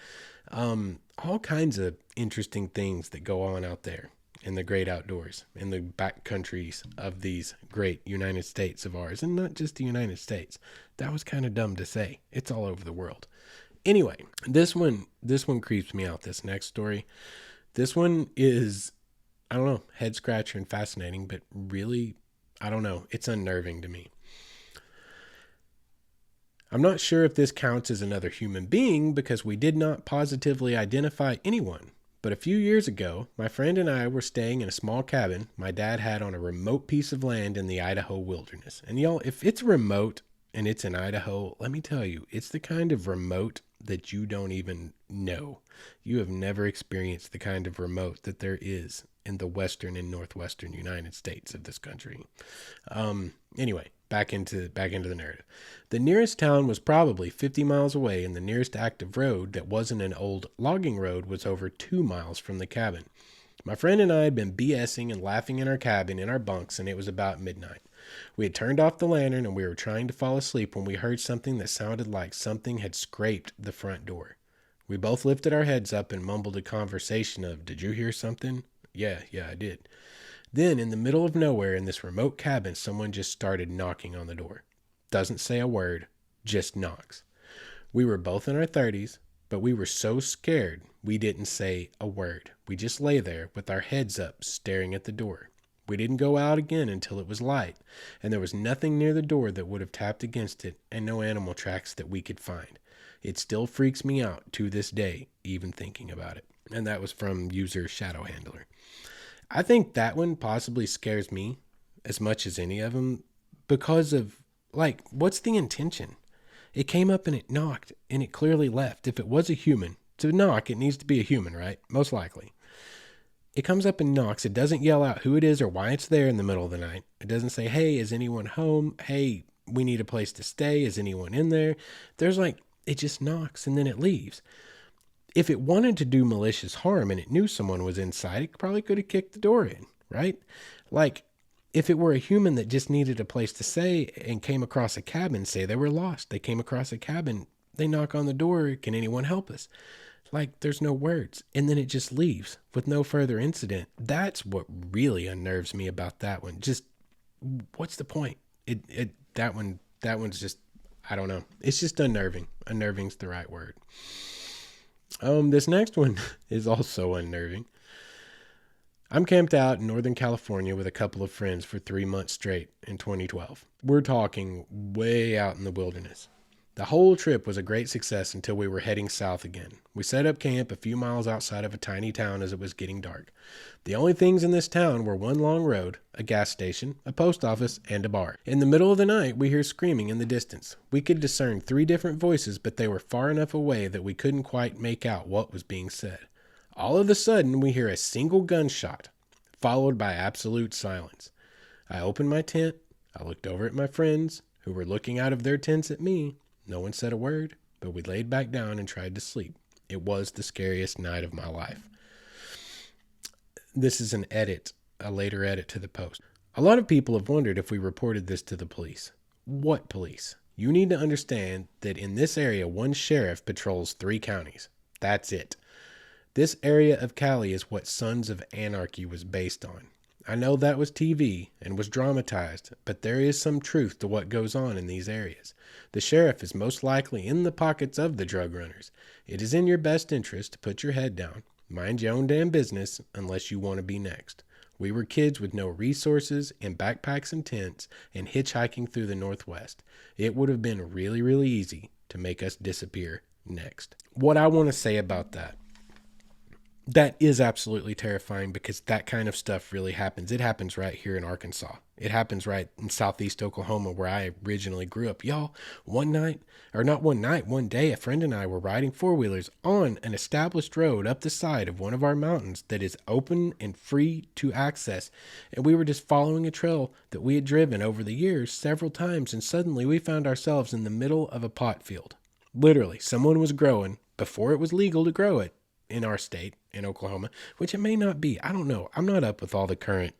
All kinds of interesting things that go on out there in the great outdoors, in the back countries of these great United States of ours, and not just the United States. That was kind of dumb to say. It's all over the world. Anyway, this one creeps me out, this next story. This one is, I don't know, head scratcher and fascinating, but really, I don't know, it's unnerving to me. I'm not sure if this counts as another human being because we did not positively identify anyone. But a few years ago, my friend and I were staying in a small cabin my dad had on a remote piece of land in the Idaho wilderness. And y'all, if it's remote and it's in Idaho, let me tell you, it's the kind of remote that you don't even know. You have never experienced the kind of remote that there is in the western and northwestern United States of this country. Anyway, back into the narrative. The nearest town was probably 50 miles away, and the nearest active road that wasn't an old logging road was over 2 miles from the cabin. My friend and I had been BSing and laughing in our cabin in our bunks, and it was about midnight. We had turned off the lantern, and we were trying to fall asleep when we heard something that sounded like something had scraped the front door. We both lifted our heads up and mumbled a conversation of, "Did you hear something?" Yeah, I did. Then, in the middle of nowhere in this remote cabin, someone just started knocking on the door. Doesn't say a word, just knocks. We were both in our 30s, but we were so scared we didn't say a word. We just lay there with our heads up, staring at the door. We didn't go out again until it was light, and there was nothing near the door that would have tapped against it, and no animal tracks that we could find. It still freaks me out to this day, even thinking about it. And that was from user Shadow Handler. I think that one possibly scares me as much as any of them because of, like, what's the intention? It came up and it knocked and it clearly left. If it was a human, to knock, it needs to be a human, right? Most likely. It comes up and knocks. It doesn't yell out who it is or why it's there in the middle of the night. It doesn't say, "Hey, is anyone home? Hey, we need a place to stay. Is anyone in there?" It just knocks and then it leaves. If it wanted to do malicious harm and it knew someone was inside, it probably could have kicked the door in, right? Like, if it were a human that just needed a place to stay and came across a cabin, say they were lost, they came across a cabin, they knock on the door, "Can anyone help us?" Like, there's no words, and then it just leaves with no further incident. That's what really unnerves me about that one. Just, what's the point? That one's just, I don't know. It's just unnerving. Unnerving's the right word. This next one is also unnerving. I'm camped out in Northern California with a couple of friends for 3 months straight in 2012. We're talking way out in the wilderness. The whole trip was a great success until we were heading south again. We set up camp a few miles outside of a tiny town as it was getting dark. The only things in this town were one long road, a gas station, a post office, and a bar. In the middle of the night, we hear screaming in the distance. We could discern 3 different voices, but they were far enough away that we couldn't quite make out what was being said. All of a sudden, we hear a single gunshot, followed by absolute silence. I opened my tent. I looked over at my friends, who were looking out of their tents at me. No one said a word, but we laid back down and tried to sleep. It was the scariest night of my life. This is a later edit to the post. A lot of people have wondered if we reported this to the police. What police? You need to understand that in this area, one sheriff patrols 3 counties. That's it. This area of Cali is what Sons of Anarchy was based on. I know that was TV and was dramatized, but there is some truth to what goes on in these areas. The sheriff is most likely in the pockets of the drug runners. It is in your best interest to put your head down, mind your own damn business, unless you want to be next. We were kids with no resources, in backpacks and tents, and hitchhiking through the Northwest. It would have been really, really easy to make us disappear next. What I want to say about that, That is absolutely terrifying because that kind of stuff really happens. It happens right here in Arkansas. It happens right in southeast Oklahoma where I originally grew up. Y'all, one night, or not one night, one day, a friend and I were riding four-wheelers on an established road up the side of one of our mountains that is open and free to access. And we were just following a trail that we had driven over the years several times, and suddenly we found ourselves in the middle of a pot field. Literally, someone was growing before it was legal to grow it in our state, in Oklahoma, which it may not be. I don't know. I'm not up with all the current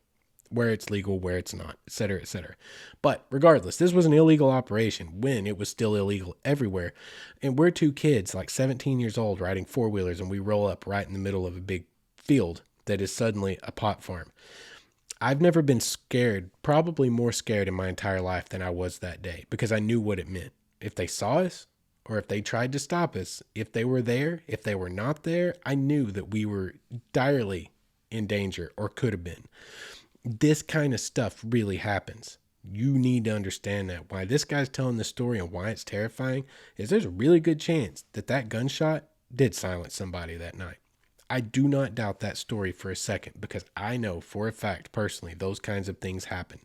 where it's legal, where it's not, et cetera, et cetera. But regardless, this was an illegal operation when it was still illegal everywhere. And we're two kids, like 17 years old, riding four-wheelers, and we roll up right in the middle of a big field that is suddenly a pot farm. I've never been scared, probably more scared in my entire life than I was that day, because I knew what it meant. If they saw us, or if they tried to stop us, if they were there, if they were not there, I knew that we were direly in danger or could have been. This kind of stuff really happens. You need to understand that. Why this guy's telling this story and why it's terrifying is there's a really good chance that that gunshot did silence somebody that night. I do not doubt that story for a second because I know for a fact personally those kinds of things happen.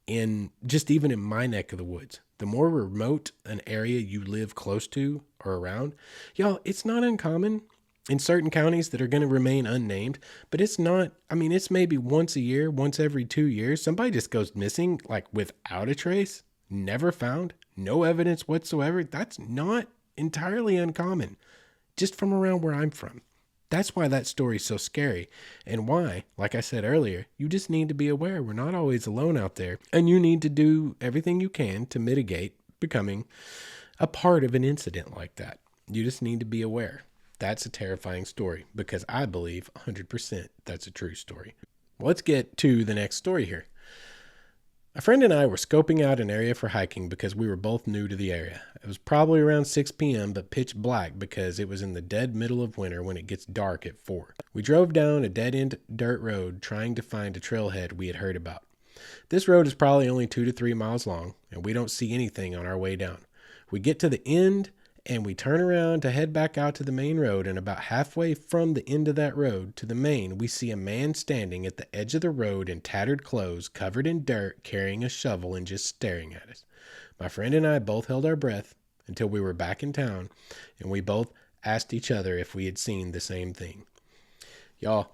In just even in my neck of the woods, the more remote an area you live close to or around, y'all, it's not uncommon in certain counties that are going to remain unnamed, but it's not, I mean, it's maybe once a year, once every 2 years, somebody just goes missing, like without a trace, never found, no evidence whatsoever. That's not entirely uncommon, just from around where I'm from. That's why that story's so scary, and why, like I said earlier, you just need to be aware we're not always alone out there, and you need to do everything you can to mitigate becoming a part of an incident like that. You just need to be aware. That's a terrifying story, because I believe 100% that's a true story. Let's get to the next story here. A friend and I were scoping out an area for hiking because we were both new to the area. It was probably around 6 p.m., but pitch black because it was in the dead middle of winter when it gets dark at 4. We drove down a dead-end dirt road trying to find a trailhead we had heard about. This road is probably only 2 to 3 miles long, and we don't see anything on our way down. We get to the end, and we turn around to head back out to the main road, and about halfway from the end of that road to the main, we see a man standing at the edge of the road in tattered clothes, covered in dirt, carrying a shovel and just staring at us. My friend and I both held our breath until we were back in town, and we both asked each other if we had seen the same thing. Y'all,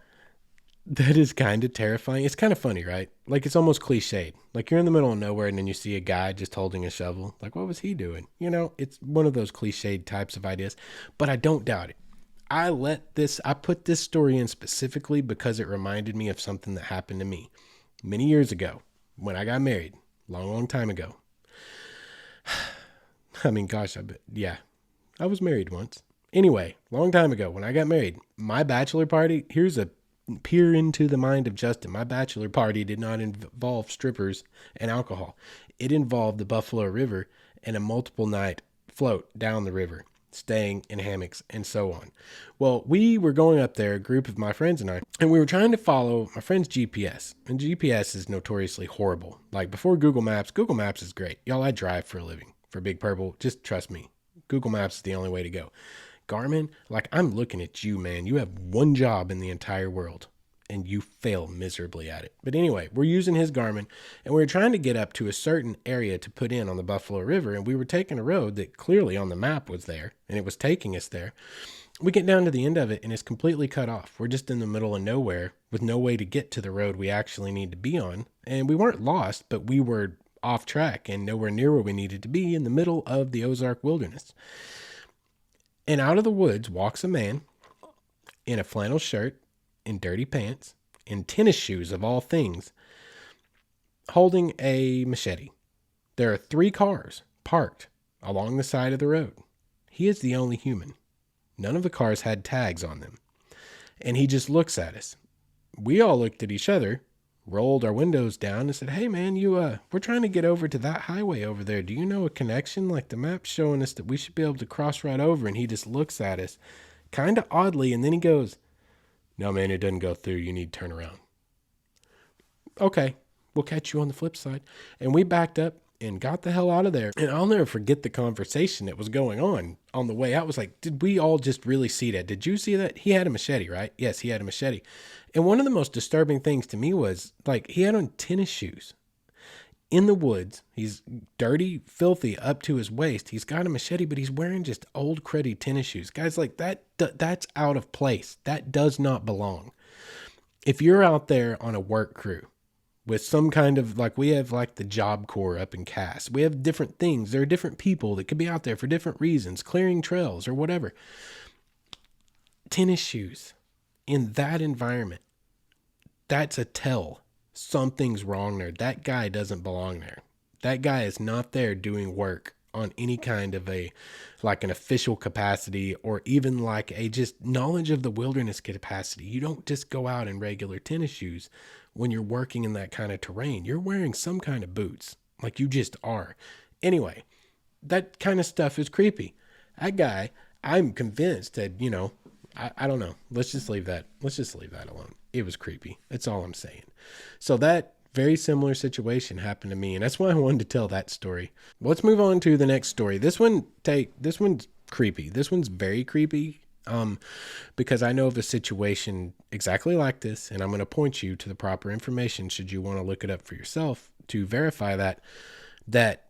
that is kind of terrifying. It's kind of funny, right? Like, it's almost cliched. Like, you're in the middle of nowhere and then you see a guy just holding a shovel. Like, what was he doing? You know, it's one of those cliched types of ideas, but I don't doubt it. I put this story in specifically because it reminded me of something that happened to me many years ago when I got married, long time ago. I mean, gosh, I was married once. Anyway, long time ago when I got married, my bachelor party, here's a peer into the mind of Justin. My bachelor party did not involve strippers and alcohol. It involved the Buffalo River and a multiple night float down the river, staying in hammocks and so on. Well, we were going up there, a group of my friends and I, and we were trying to follow my friend's GPS. And GPS is notoriously horrible. Like before Google Maps is great. Y'all, I drive for a living for Big Purple. Just trust me. Google Maps is the only way to go. Garmin, like I'm looking at you, man. You have one job in the entire world and you fail miserably at it. But anyway, we're using his Garmin and we're trying to get up to a certain area to put in on the Buffalo River. And we were taking a road that clearly on the map was there and it was taking us there. We get down to the end of it and it's completely cut off. We're just in the middle of nowhere with no way to get to the road we actually need to be on. And we weren't lost, but we were off track and nowhere near where we needed to be in the middle of the Ozark wilderness. And out of the woods walks a man in a flannel shirt, in dirty pants, in tennis shoes of all things, holding a machete. There are 3 cars parked along the side of the road. He is the only human. None of the cars had tags on them. And he just looks at us. We all looked at each other, rolled our windows down and said, "Hey man, we're trying to get over to that highway over there. Do you know a connection? Like the map's showing us that we should be able to cross right over." And he just looks at us kind of oddly. And then he goes, "No man, it doesn't go through. You need to turn around." Okay, we'll catch you on the flip side. And we backed up and got the hell out of there. And I'll never forget the conversation that was going on the way out. Was like, did we all just really see that? Did you see that? He had a machete, right? Yes, he had a machete. And one of the most disturbing things to me was, like, he had on tennis shoes in the woods. He's dirty, filthy up to his waist. He's got a machete, but he's wearing just old cruddy tennis shoes. Guys, like, that's out of place. That does not belong. If you're out there on a work crew with some kind of, like, we have like the Job Corps up in Cass. We have different things. There are different people that could be out there for different reasons, clearing trails or whatever. Tennis shoes in that environment, that's a tell. Something's wrong there. That guy doesn't belong there. That guy is not there doing work on any kind of like an official capacity, or even like a just knowledge of the wilderness capacity. You don't just go out in regular tennis shoes when you're working in that kind of terrain. You're wearing some kind of boots, like you just are. Anyway, that kind of stuff is creepy. That guy, I'm convinced that, I don't know. Let's just leave that alone. It was creepy. That's all I'm saying. So that very similar situation happened to me, and that's why I wanted to tell that story. Let's move on to the next story. This one's creepy. This one's very creepy. Because I know of a situation exactly like this, and I'm going to point you to the proper information should you want to look it up for yourself to verify that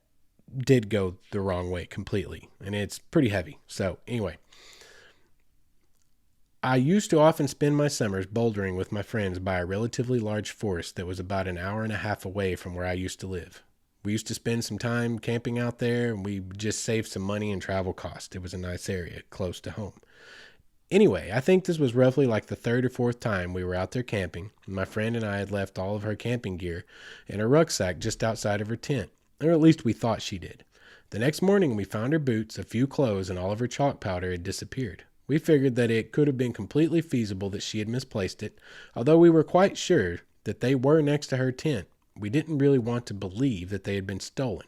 did go the wrong way completely, and it's pretty heavy. So anyway, I used to often spend my summers bouldering with my friends by a relatively large forest that was about an hour and a half away from where I used to live. We used to spend some time camping out there, and we just saved some money and travel costs. It was a nice area, close to home. Anyway, I think this was roughly like the third or fourth time we were out there camping. My friend and I had left all of her camping gear in her rucksack just outside of her tent, or at least we thought she did. The next morning, we found her boots, a few clothes, and all of her chalk powder had disappeared. We figured that it could have been completely feasible that she had misplaced it, although we were quite sure that they were next to her tent. We didn't really want to believe that they had been stolen.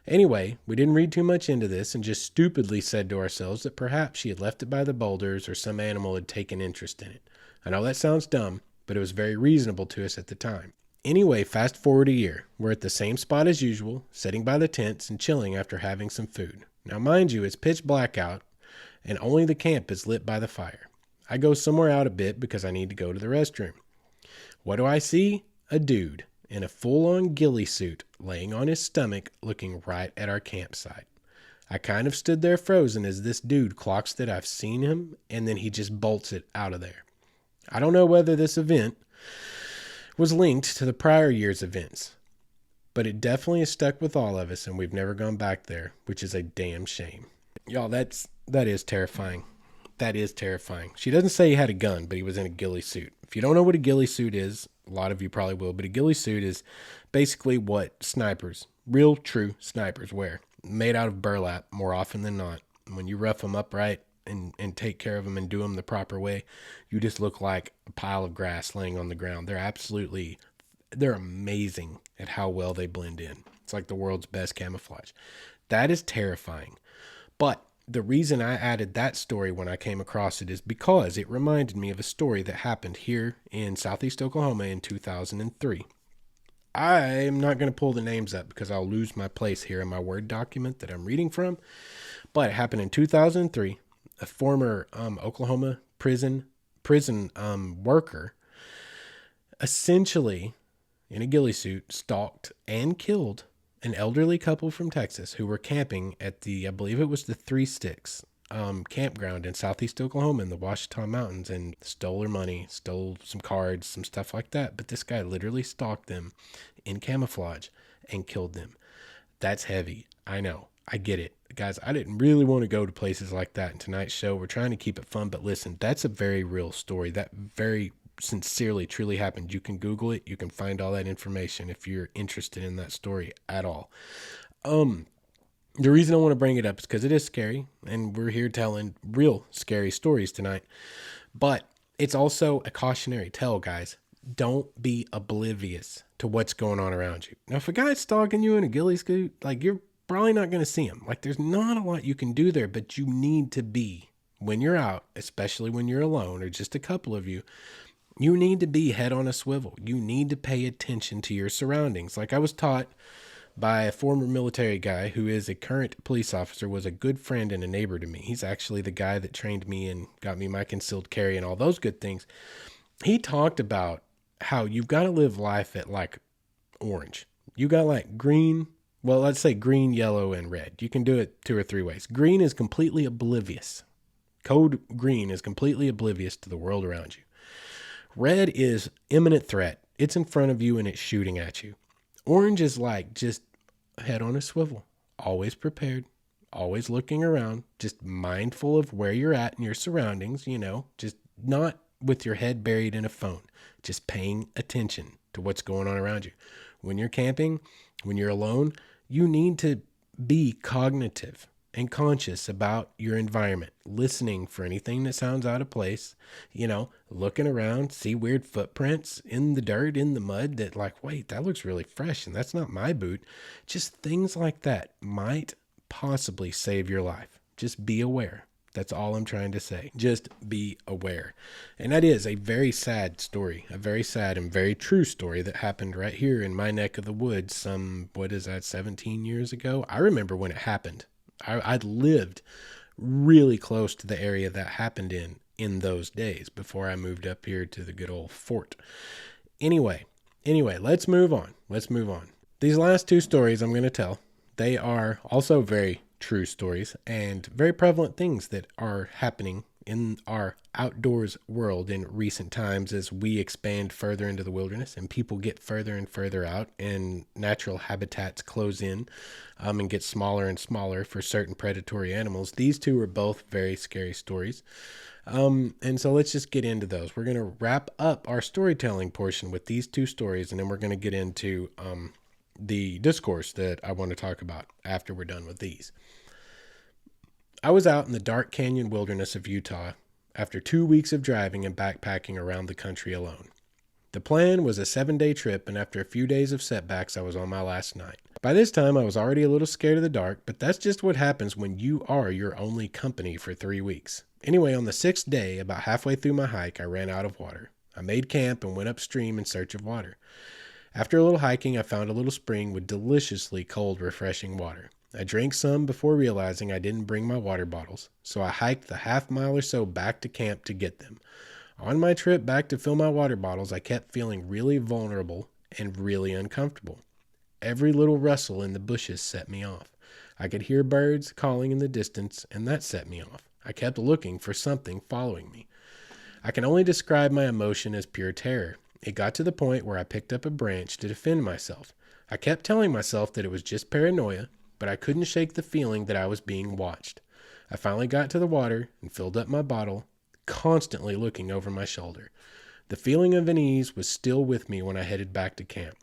Anyway, we didn't read too much into this and just stupidly said to ourselves that perhaps she had left it by the boulders or some animal had taken interest in it. I know that sounds dumb, but it was very reasonable to us at the time. Anyway, fast forward a year. We're at the same spot as usual, sitting by the tents and chilling after having some food. Now, mind you, it's pitch black out, and only the camp is lit by the fire. I go somewhere out a bit because I need to go to the restroom. What do I see? A dude in a full-on ghillie suit laying on his stomach looking right at our campsite. I kind of stood there frozen as this dude clocks that I've seen him, and then he just bolts it out of there. I don't know whether this event was linked to the prior year's events, but it definitely is stuck with all of us, and we've never gone back there, which is a damn shame. Y'all, that is terrifying. That is terrifying. She doesn't say he had a gun, but he was in a ghillie suit. If you don't know what a ghillie suit is, a lot of you probably will, but a ghillie suit is basically what snipers, real true snipers, wear. Made out of burlap more often than not. When you rough them up right and take care of them and do them the proper way, you just look like a pile of grass laying on the ground. They're amazing at how well they blend in. It's like the world's best camouflage. That is terrifying. But the reason I added that story when I came across it is because it reminded me of a story that happened here in Southeast Oklahoma in 2003. I'm not going to pull the names up because I'll lose my place here in my Word document that I'm reading from, but it happened in 2003. A former Oklahoma prison worker essentially in a ghillie suit stalked and killed an elderly couple from Texas who were camping at I believe it was the Three Sticks campground in Southeast Oklahoma in the Ouachita Mountains, and stole their money, stole some cards, some stuff like that. But this guy literally stalked them in camouflage and killed them. That's heavy. I know. I get it. Guys, I didn't really want to go to places like that in tonight's show. We're trying to keep it fun, but listen, that's a very real story. That very sincerely, truly happened. You can Google it. You can find all that information if you're interested in that story at all. The reason I want to bring it up is because it is scary, and we're here telling real scary stories tonight. But it's also a cautionary tale, guys. Don't be oblivious to what's going on around you. Now, if a guy's stalking you in a ghillie suit, like, you're probably not going to see him. Like, there's not a lot you can do there, but you need to be, when you're out, especially when you're alone or just a couple of you, you need to be head on a swivel. You need to pay attention to your surroundings. Like I was taught by a former military guy who is a current police officer, was a good friend and a neighbor to me. He's actually the guy that trained me and got me my concealed carry and all those good things. He talked about how you've got to live life at like orange. You got like green, well, let's say green, yellow, and red. You can do it 2 or 3 ways. Green is completely oblivious. Code green is completely oblivious to the world around you. Red is imminent threat. It's in front of you and it's shooting at you. Orange is like just head on a swivel, always prepared, always looking around, just mindful of where you're at and your surroundings, just not with your head buried in a phone, just paying attention to what's going on around you. When you're camping, when you're alone, you need to be cognitive and conscious about your environment, listening for anything that sounds out of place, looking around, see weird footprints in the dirt, in the mud that like, wait, that looks really fresh and that's not my boot. Just things like that might possibly save your life. Just be aware. That's all I'm trying to say. Just be aware. And that is a very sad story, a very sad and very true story that happened right here in my neck of the woods 17 years ago? I remember when it happened. I'd lived really close to the area that happened in those days before I moved up here to the good old fort. Anyway, let's move on. These last 2 stories I'm going to tell, they are also very true stories and very prevalent things that are happening in our outdoors world in recent times as we expand further into the wilderness and people get further and further out and natural habitats close in and get smaller and smaller for certain predatory animals. These 2 are both very scary stories. And so let's just get into those. We're going to wrap up our storytelling portion with these 2 stories, and then we're going to get into the discourse that I want to talk about after we're done with these. I was out in the dark canyon wilderness of Utah after 2 weeks of driving and backpacking around the country alone. The plan was a 7-day trip, and after a few days of setbacks, I was on my last night. By this time, I was already a little scared of the dark, but that's just what happens when you are your only company for 3 weeks. Anyway, on the 6th day, about halfway through my hike, I ran out of water. I made camp and went upstream in search of water. After a little hiking, I found a little spring with deliciously cold, refreshing water. I drank some before realizing I didn't bring my water bottles, so I hiked the half-mile or so back to camp to get them. On my trip back to fill my water bottles, I kept feeling really vulnerable and really uncomfortable. Every little rustle in the bushes set me off. I could hear birds calling in the distance, and that set me off. I kept looking for something following me. I can only describe my emotion as pure terror. It got to the point where I picked up a branch to defend myself. I kept telling myself that it was just paranoia, but I couldn't shake the feeling that I was being watched. I finally got to the water and filled up my bottle, constantly looking over my shoulder. The feeling of unease was still with me when I headed back to camp.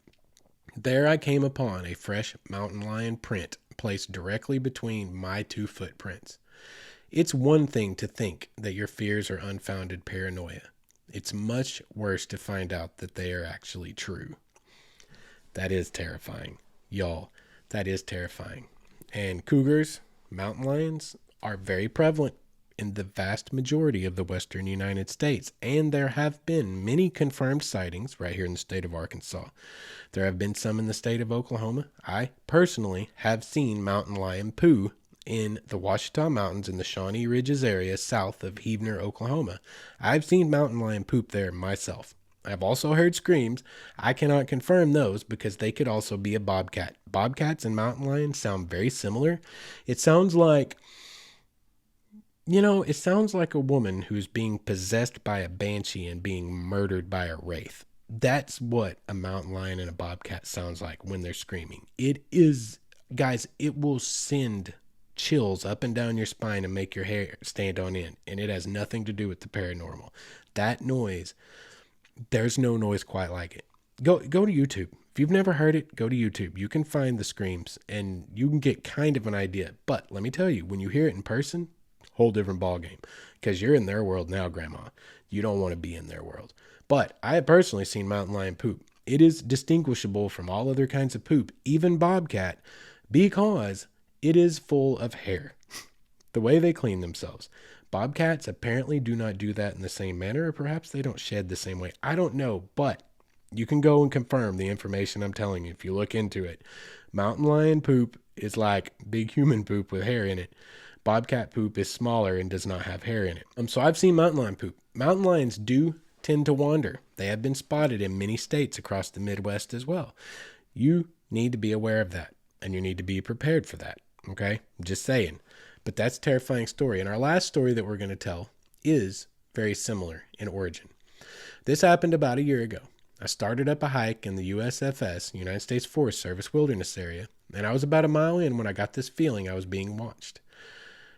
There I came upon a fresh mountain lion print placed directly between my 2 footprints. It's one thing to think that your fears are unfounded paranoia. It's much worse to find out that they are actually true. That is terrifying. Y'all, that is terrifying. And cougars, mountain lions, are very prevalent in the vast majority of the western United States, and there have been many confirmed sightings right here in the state of Arkansas. There have been some in the state of Oklahoma. I personally have seen mountain lion poo in the Ouachita Mountains in the Shawnee Ridges area south of Heavener, Oklahoma. I've seen mountain lion poop there myself. I've also heard screams. I cannot confirm those because they could also be a bobcat. Bobcats and mountain lions sound very similar. It sounds like a woman who's being possessed by a banshee and being murdered by a wraith. That's what a mountain lion and a bobcat sounds like when they're screaming. It is, guys, it will send chills up and down your spine and make your hair stand on end. And it has nothing to do with the paranormal. That noise, there's no noise quite like it. Go to YouTube. If you've never heard it, go to YouTube. You can find the screams and you can get kind of an idea. But let me tell you, when you hear it in person, whole different ballgame, because you're in their world now, Grandma. You don't want to be in their world. But I have personally seen mountain lion poop. It is distinguishable from all other kinds of poop, even bobcat, because it is full of hair. The way they clean themselves. Bobcats apparently do not do that in the same manner, or perhaps they don't shed the same way. I don't know, but You can go and confirm the information I'm telling you if you look into it. Mountain lion poop is like big human poop with hair in it. Bobcat poop is smaller and does not have hair in it. So I've seen mountain lion poop. Mountain lions do tend to wander. They have been spotted in many states across the Midwest as well. You need to be aware of that, and you need to be prepared for that, okay? Just saying. But that's a terrifying story. And our last story that we're going to tell is very similar in origin. This happened about a year ago. I started up a hike in the USFS, United States Forest Service Wilderness Area, and I was about a mile in when I got this feeling I was being watched.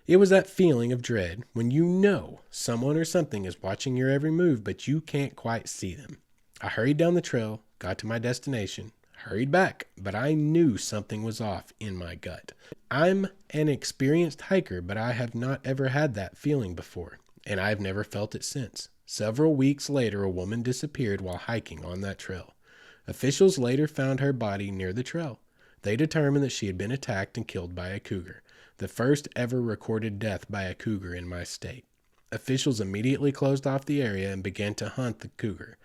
It was that feeling of dread when you know someone or something is watching your every move, but you can't quite see them. I hurried down the trail, got to my destination, hurried back, but I knew something was off in my gut. I'm an experienced hiker, but I have not ever had that feeling before, and I've never felt it since. Several weeks later, a woman disappeared while hiking on that trail. Officials later found her body near the trail. They determined that she had been attacked and killed by a cougar, the first ever recorded death by a cougar in my state. Officials immediately closed off the area and began to hunt the cougar,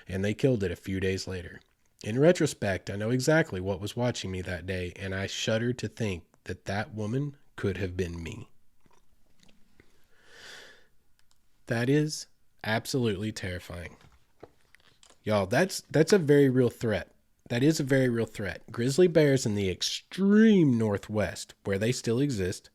and they killed it a few days later. In retrospect, I know exactly what was watching me that day, and I shudder to think that that woman could have been me. That is absolutely terrifying. Y'all, that's a very real threat. That is a very real threat. Grizzly bears in the extreme northwest, where they still exist,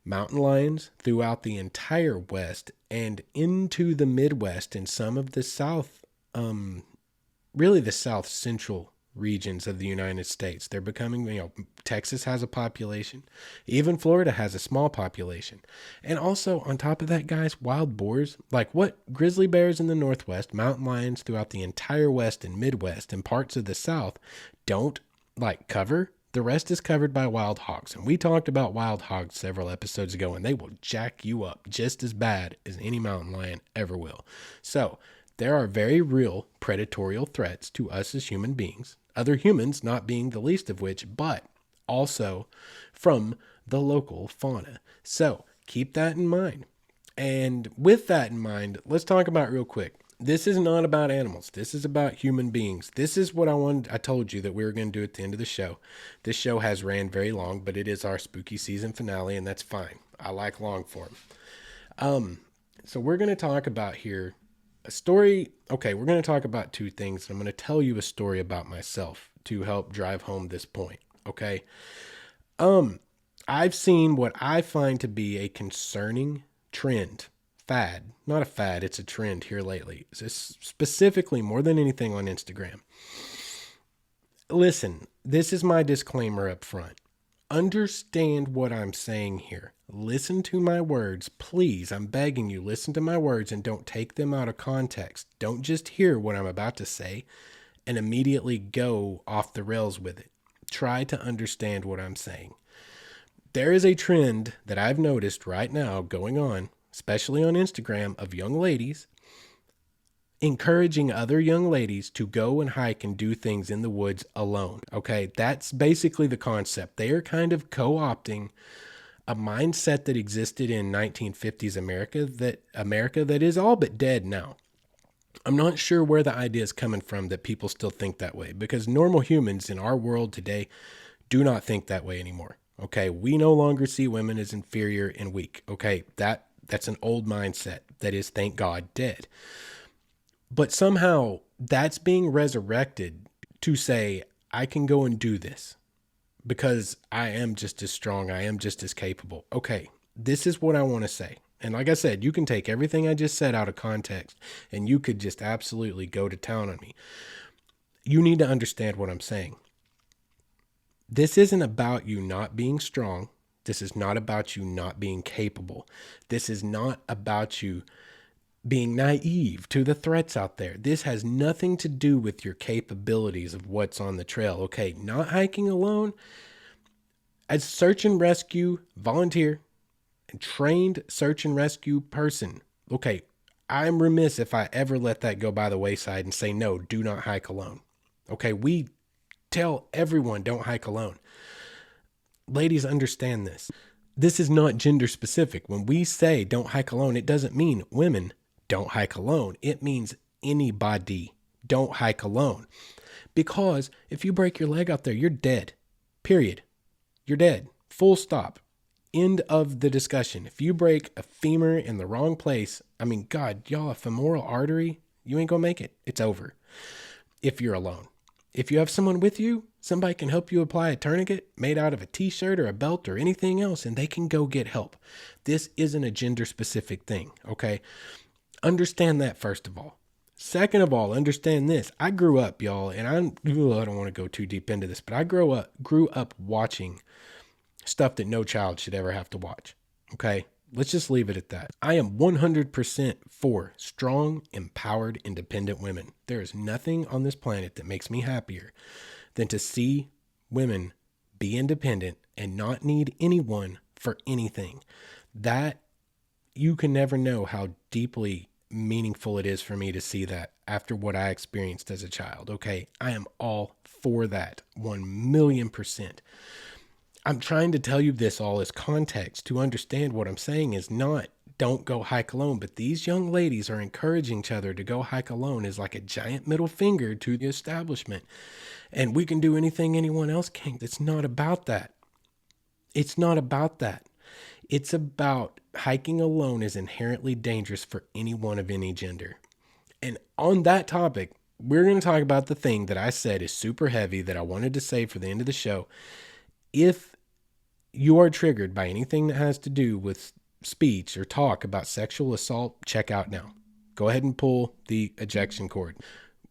mountain lions throughout the entire west, and into the Midwest and some of the south, really the south central regions of the United States. They're becoming, Texas has a population. Even Florida has a small population. And also, on top of that, guys, wild boars, like what grizzly bears in the Northwest, mountain lions throughout the entire West and Midwest and parts of the South don't cover. The rest is covered by wild hogs. And we talked about wild hogs several episodes ago, and they will jack you up just as bad as any mountain lion ever will. So, there are very real predatorial threats to us as human beings, other humans not being the least of which, but also from the local fauna. So keep that in mind. And with that in mind, let's talk about real quick. This is not about animals. This is about human beings. This is what I told you that we were going to do at the end of the show. This show has ran very long, but it is our spooky season finale, and that's fine. I like long form. So we're going to talk about here a story. Okay, we're going to talk about two things. I'm going to tell you a story about myself to help drive home this point. Okay. I've seen what I find to be a concerning trend, fad, not a fad. It's a trend here lately. It's specifically more than anything on Instagram. Listen, this is my disclaimer up front. Understand what I'm saying here. Listen to my words. Please, I'm begging you, listen to my words and don't take them out of context. Don't just hear what I'm about to say and immediately go off the rails with it. Try to understand what I'm saying. There is a trend that I've noticed right now going on, especially on Instagram, of young ladies encouraging other young ladies to go and hike and do things in the woods alone. Okay, that's basically the concept. They are kind of co-opting a mindset that existed in 1950s America that is all but dead now. I'm not sure where the idea is coming from that people still think that way, because normal humans in our world today do not think that way anymore. Okay, we no longer see women as inferior and weak. Okay, that's an old mindset that is, thank God, dead. But somehow that's being resurrected to say, I can go and do this because I am just as strong. I am just as capable. Okay, this is what I want to say. And like I said, you can take everything I just said out of context and you could just absolutely go to town on me. You need to understand what I'm saying. This isn't about you not being strong. This is not about you not being capable. This is not about you being naive to the threats out there. This has nothing to do with your capabilities of what's on the trail. Okay, not hiking alone. As search and rescue volunteer and trained search and rescue person, okay, I'm remiss if I ever let that go by the wayside and say, no, do not hike alone. Okay, we tell everyone don't hike alone. Ladies, understand this. This is not gender specific. When we say don't hike alone, it doesn't mean women don't hike alone. It means anybody don't hike alone. Because if you break your leg out there, you're dead. Period. You're dead. Full stop. End of the discussion. If you break a femur in the wrong place, I mean, God, y'all, a femoral artery, you ain't gonna make it. It's over. If you're alone. If you have someone with you, somebody can help you apply a tourniquet made out of a t-shirt or a belt or anything else, and they can go get help. This isn't a gender-specific thing, okay? Understand that, first of all. Second of all, understand this. I grew up, y'all, and I don't want to go too deep into this, but I grew up watching stuff that no child should ever have to watch, okay? Let's just leave it at that. I am 100% for strong, empowered, independent women. There is nothing on this planet that makes me happier than to see women be independent and not need anyone for anything. That, you can never know how deeply meaningful it is for me to see that after what I experienced as a child, okay? I am all for that, 1,000,000%. I'm trying to tell you this all as context to understand what I'm saying is not don't go hike alone, but these young ladies are encouraging each other to go hike alone is like a giant middle finger to the establishment. And we can do anything anyone else can. It's not about that. It's not about that. It's about hiking alone is inherently dangerous for anyone of any gender. And on that topic, we're going to talk about the thing that I said is super heavy that I wanted to say for the end of the show. If you are triggered by anything that has to do with speech or talk about sexual assault, check out now. Go ahead and pull the ejection cord.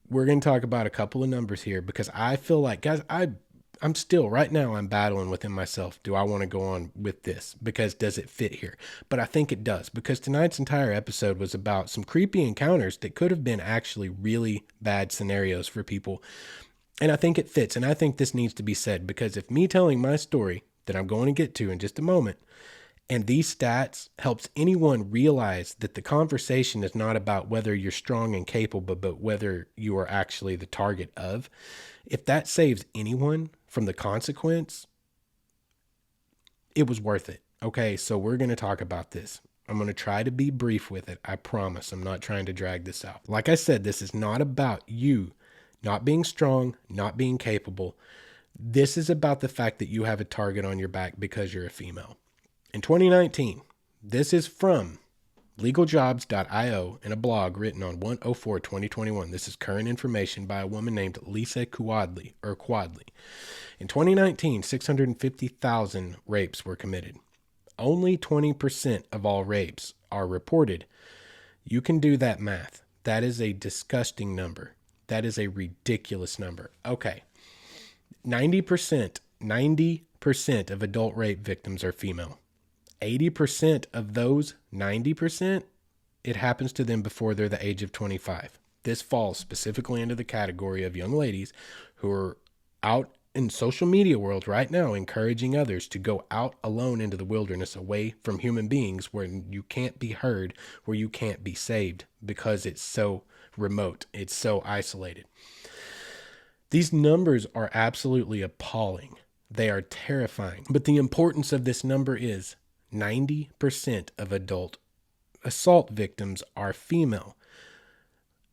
We're going to talk about a couple of numbers here because I feel like, guys, I'm still, right now, I'm battling within myself. Do I want to go on with this? Because does it fit here? But I think it does, because tonight's entire episode was about some creepy encounters that could have been actually really bad scenarios for people. And I think it fits. And I think this needs to be said, because if me telling my story that I'm going to get to in just a moment, and these stats helps anyone realize that the conversation is not about whether you're strong and capable, but whether you are actually the target of, if that saves anyone from the consequence, it was worth it. Okay, so we're going to talk about this. I'm going to try to be brief with it. I promise. I'm not trying to drag this out. Like I said, this is not about you not being strong, not being capable. This is about the fact that you have a target on your back because you're a female. In 2019, this is from legaljobs.io in a blog written on 1/04/2021. This is current information by a woman named Lisa Quadley. In 2019, 650,000 rapes were committed. Only 20% of all rapes are reported. You can do that math. That is a disgusting number. That is a ridiculous number. Okay. 90% of adult rape victims are female. 80% of those 90%, it happens to them before they're the age of 25. This falls specifically into the category of young ladies who are out in social media world right now encouraging others to go out alone into the wilderness away from human beings where you can't be heard, where you can't be saved because it's so remote, it's so isolated. These numbers are absolutely appalling. They are terrifying. But the importance of this number is 90% of adult assault victims are female.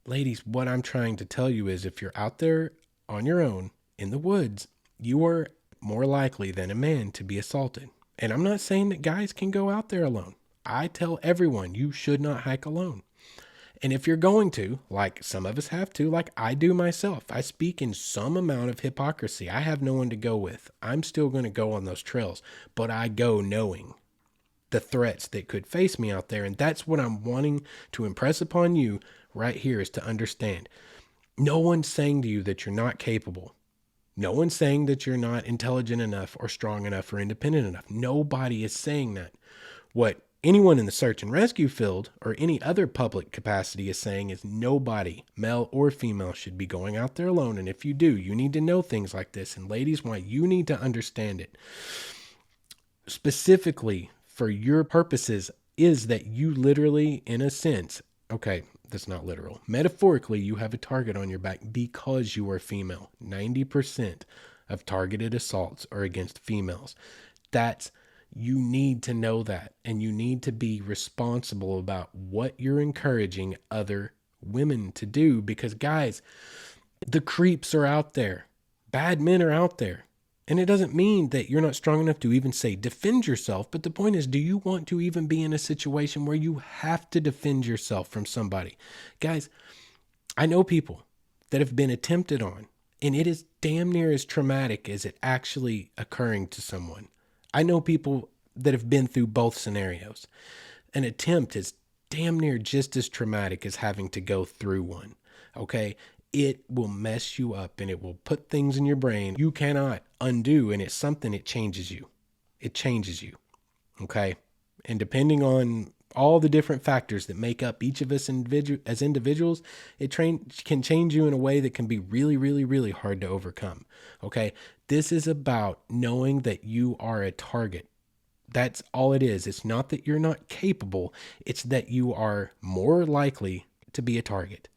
Ladies, what I'm trying to tell you is if you're out there on your own in the woods, you are more likely than a man to be assaulted. And I'm not saying that guys can go out there alone. I tell everyone you should not hike alone. And if you're going to, like some of us have to, like I do myself, I speak in some amount of hypocrisy. I have no one to go with. I'm still going to go on those trails, but I go knowing the threats that could face me out there. And that's what I'm wanting to impress upon you right here, is to understand. No one's saying to you that you're not capable. No one's saying that you're not intelligent enough or strong enough or independent enough. Nobody is saying that. What anyone in the search and rescue field or any other public capacity is saying is nobody, male or female, should be going out there alone. And if you do, you need to know things like this. And ladies, why you need to understand it specifically for your purposes is that you literally, in a sense, okay, that's not literal. Metaphorically, you have a target on your back because you are female. 90% of targeted assaults are against females. You need to know that, and you need to be responsible about what you're encouraging other women to do, because guys, the creeps are out there. Bad men are out there. And it doesn't mean that you're not strong enough to even say defend yourself. But the point is, do you want to even be in a situation where you have to defend yourself from somebody? Guys, I know people that have been attempted on, and it is damn near as traumatic as it actually occurring to someone. I know people that have been through both scenarios. An attempt is damn near just as traumatic as having to go through one. Okay? It will mess you up and it will put things in your brain you cannot undo. And it's something, it changes you. It changes you. Okay. And depending on all the different factors that make up each of us as individuals, it can change you in a way that can be really, really, really hard to overcome. Okay. This is about knowing that you are a target. That's all it is. It's not that you're not capable. It's that you are more likely to be a target.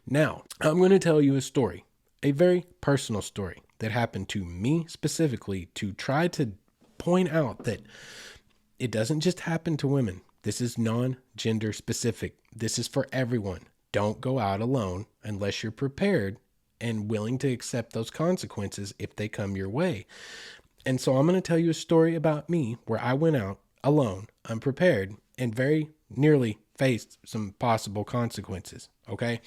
Now, I'm going to tell you a story, a very personal story that happened to me specifically, to try to point out that it doesn't just happen to women. This is non-gender specific. This is for everyone. Don't go out alone unless you're prepared and willing to accept those consequences if they come your way. And so I'm going to tell you a story about me where I went out alone, unprepared, and very nearly faced some possible consequences. Okay.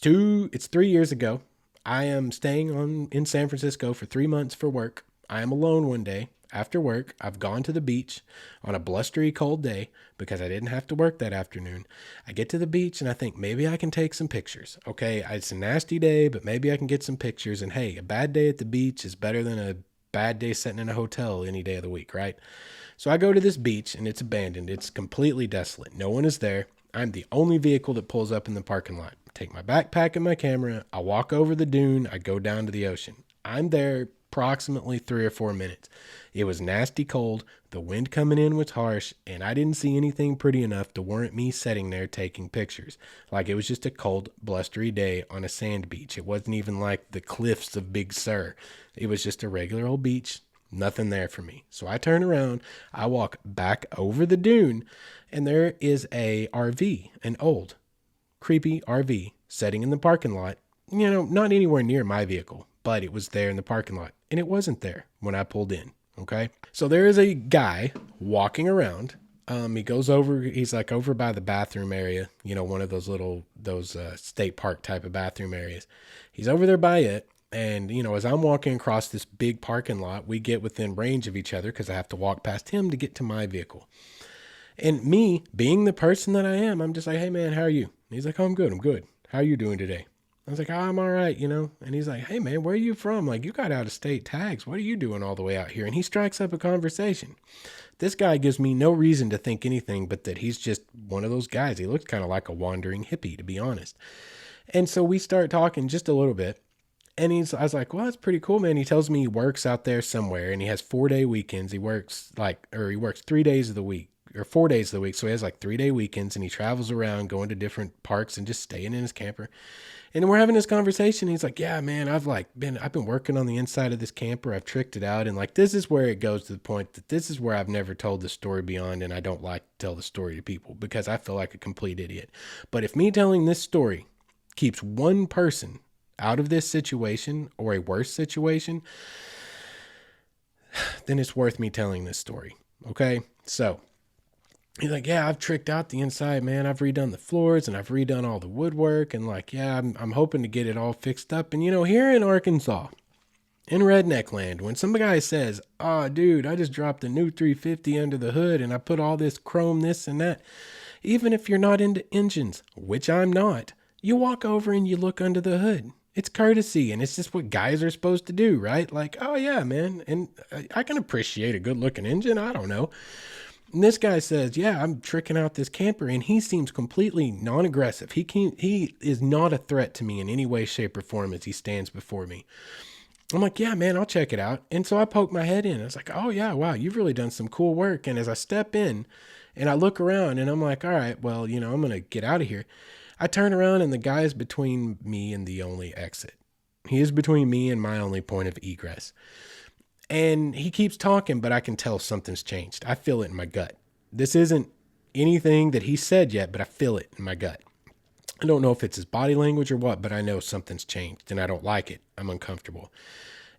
It's 3 years ago. I am staying in San Francisco for 3 months for work. I am alone one day after work. I've gone to the beach on a blustery cold day because I didn't have to work that afternoon. I get to the beach and I think maybe I can take some pictures. Okay. It's a nasty day, but maybe I can get some pictures. And hey, a bad day at the beach is better than a bad day sitting in a hotel any day of the week, right? So I go to this beach and it's abandoned. It's completely desolate. No one is there. I'm the only vehicle that pulls up in the parking lot. I take my backpack and my camera. I walk over the dune. I go down to the ocean. I'm there approximately 3 or 4 minutes. It was nasty cold. The wind coming in was harsh, and I didn't see anything pretty enough to warrant me sitting there taking pictures. Like, it was just a cold, blustery day on a sand beach. It wasn't even like the cliffs of Big Sur. It was just a regular old beach. Nothing there for me. So I turn around, I walk back over the dune, and there is a RV, an old, creepy RV, sitting in the parking lot. Not anywhere near my vehicle, but it was there in the parking lot, and it wasn't there when I pulled in. Okay. So there is a guy walking around. He goes over, he's like over by the bathroom area, one of those state park type of bathroom areas. He's over there by it. And, as I'm walking across this big parking lot, we get within range of each other because I have to walk past him to get to my vehicle. And me, being the person that I am, I'm just like, hey, man, how are you? And he's like, oh, I'm good. How are you doing today? I was like, I'm all right, And he's like, hey, man, where are you from? Like, you got out-of-state tags. What are you doing all the way out here? And he strikes up a conversation. This guy gives me no reason to think anything but that he's just one of those guys. He looks kind of like a wandering hippie, to be honest. And so we start talking just a little bit. And I was like, well, that's pretty cool, man. He tells me he works out there somewhere and he has 4-day weekends. He works 3 days of the week or 4 days of the week. So he has like 3-day weekends and he travels around going to different parks and just staying in his camper. And we're having this conversation. He's like, yeah, man, I've been working on the inside of this camper. I've tricked it out. And like, this is where it goes to the point that this is where I've never told the story beyond. And I don't like to tell the story to people because I feel like a complete idiot. But if me telling this story keeps one person out of this situation or a worse situation, then it's worth me telling this story. Okay. So he's like, yeah, I've tricked out the inside, man. I've redone the floors and I've redone all the woodwork. And like, yeah, I'm hoping to get it all fixed up. And here in Arkansas, in redneck land, when some guy says, oh, dude, I just dropped a new 350 under the hood and I put all this chrome, this and that. Even if you're not into engines, which I'm not, you walk over and you look under the hood. It's courtesy, and it's just what guys are supposed to do, right? Like, oh, yeah, man, and I can appreciate a good-looking engine. I don't know. And this guy says, yeah, I'm tricking out this camper, and he seems completely non-aggressive. He is not a threat to me in any way, shape, or form as he stands before me. I'm like, yeah, man, I'll check it out. And so I poke my head in. I was like, oh, yeah, wow, you've really done some cool work. And as I step in and I look around, and I'm like, all right, well, I'm going to get out of here. I turn around and the guy is between me and the only exit. He is between me and my only point of egress. And he keeps talking, but I can tell something's changed. I feel it in my gut. This isn't anything that he said yet, but I feel it in my gut. I don't know if it's his body language or what, but I know something's changed and I don't like it. I'm uncomfortable.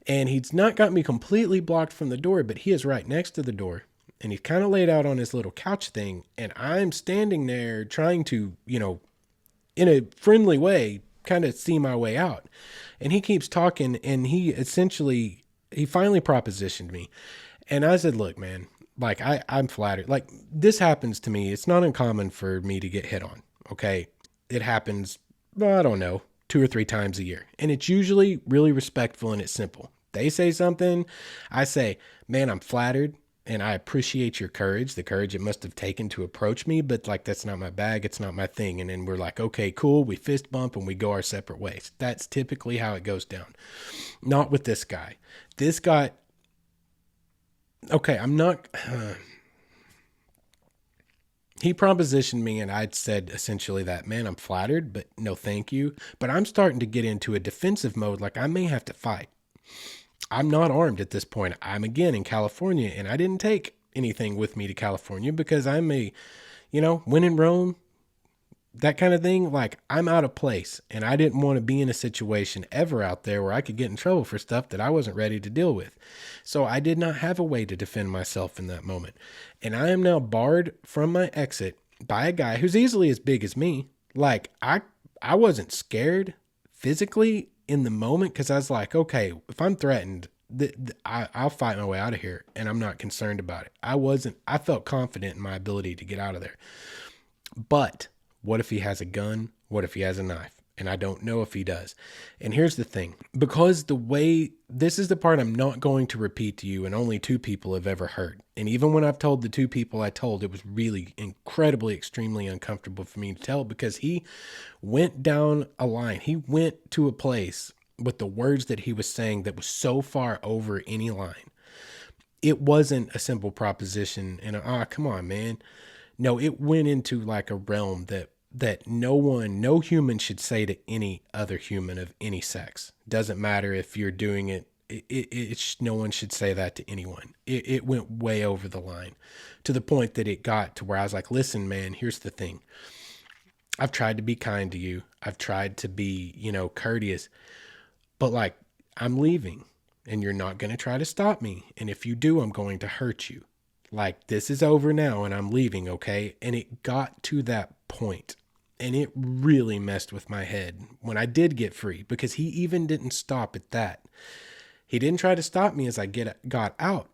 And he's not got me completely blocked from the door, but he is right next to the door. And he's kind of laid out on his little couch thing. And I'm standing there trying to, in a friendly way, kind of see my way out. And he keeps talking, and he finally propositioned me. And I said, look, man, like I'm flattered. Like, this happens to me. It's not uncommon for me to get hit on. Okay. It happens, well, I don't know, 2 or 3 times a year. And it's usually really respectful and it's simple. They say something, I say, man, I'm flattered and I appreciate your courage, the courage it must have taken to approach me, but like, that's not my bag. It's not my thing. And then we're like, okay, cool. We fist bump and we go our separate ways. That's typically how it goes down. Not with this guy. This guy, okay, I'm not... He propositioned me and I'd said essentially that, man, I'm flattered, but no thank you. But I'm starting to get into a defensive mode, like I may have to fight. I'm not armed at this point. I'm again in California and I didn't take anything with me to California because I'm when in Rome, that kind of thing, like I'm out of place and I didn't want to be in a situation ever out there where I could get in trouble for stuff that I wasn't ready to deal with. So I did not have a way to defend myself in that moment. And I am now barred from my exit by a guy who's easily as big as me. Like I wasn't scared physically in the moment because I was like, okay, if I'm threatened, I'll fight my way out of here and I'm not concerned about it. I felt confident in my ability to get out of there. But what if he has a gun? What if he has a knife? And I don't know if he does. And here's the thing, because this is the part I'm not going to repeat to you and only 2 people have ever heard. And even when I've told the 2 people I told, it was really incredibly, extremely uncomfortable for me to tell because he went down a line. He went to a place with the words that he was saying that was so far over any line. It wasn't a simple proposition and come on, man. No, it went into like a realm that no human should say to any other human of any sex. Doesn't matter if you're doing it. No one should say that to anyone. It went way over the line to the point that it got to where I was like, listen, man, here's the thing. I've tried to be kind to you. I've tried to be, courteous, but like I'm leaving and you're not going to try to stop me. And if you do, I'm going to hurt you. Like, this is over now and I'm leaving, okay? And it got to that point, and it really messed with my head when I did get free because he even didn't stop at that. He didn't try to stop me as I got out,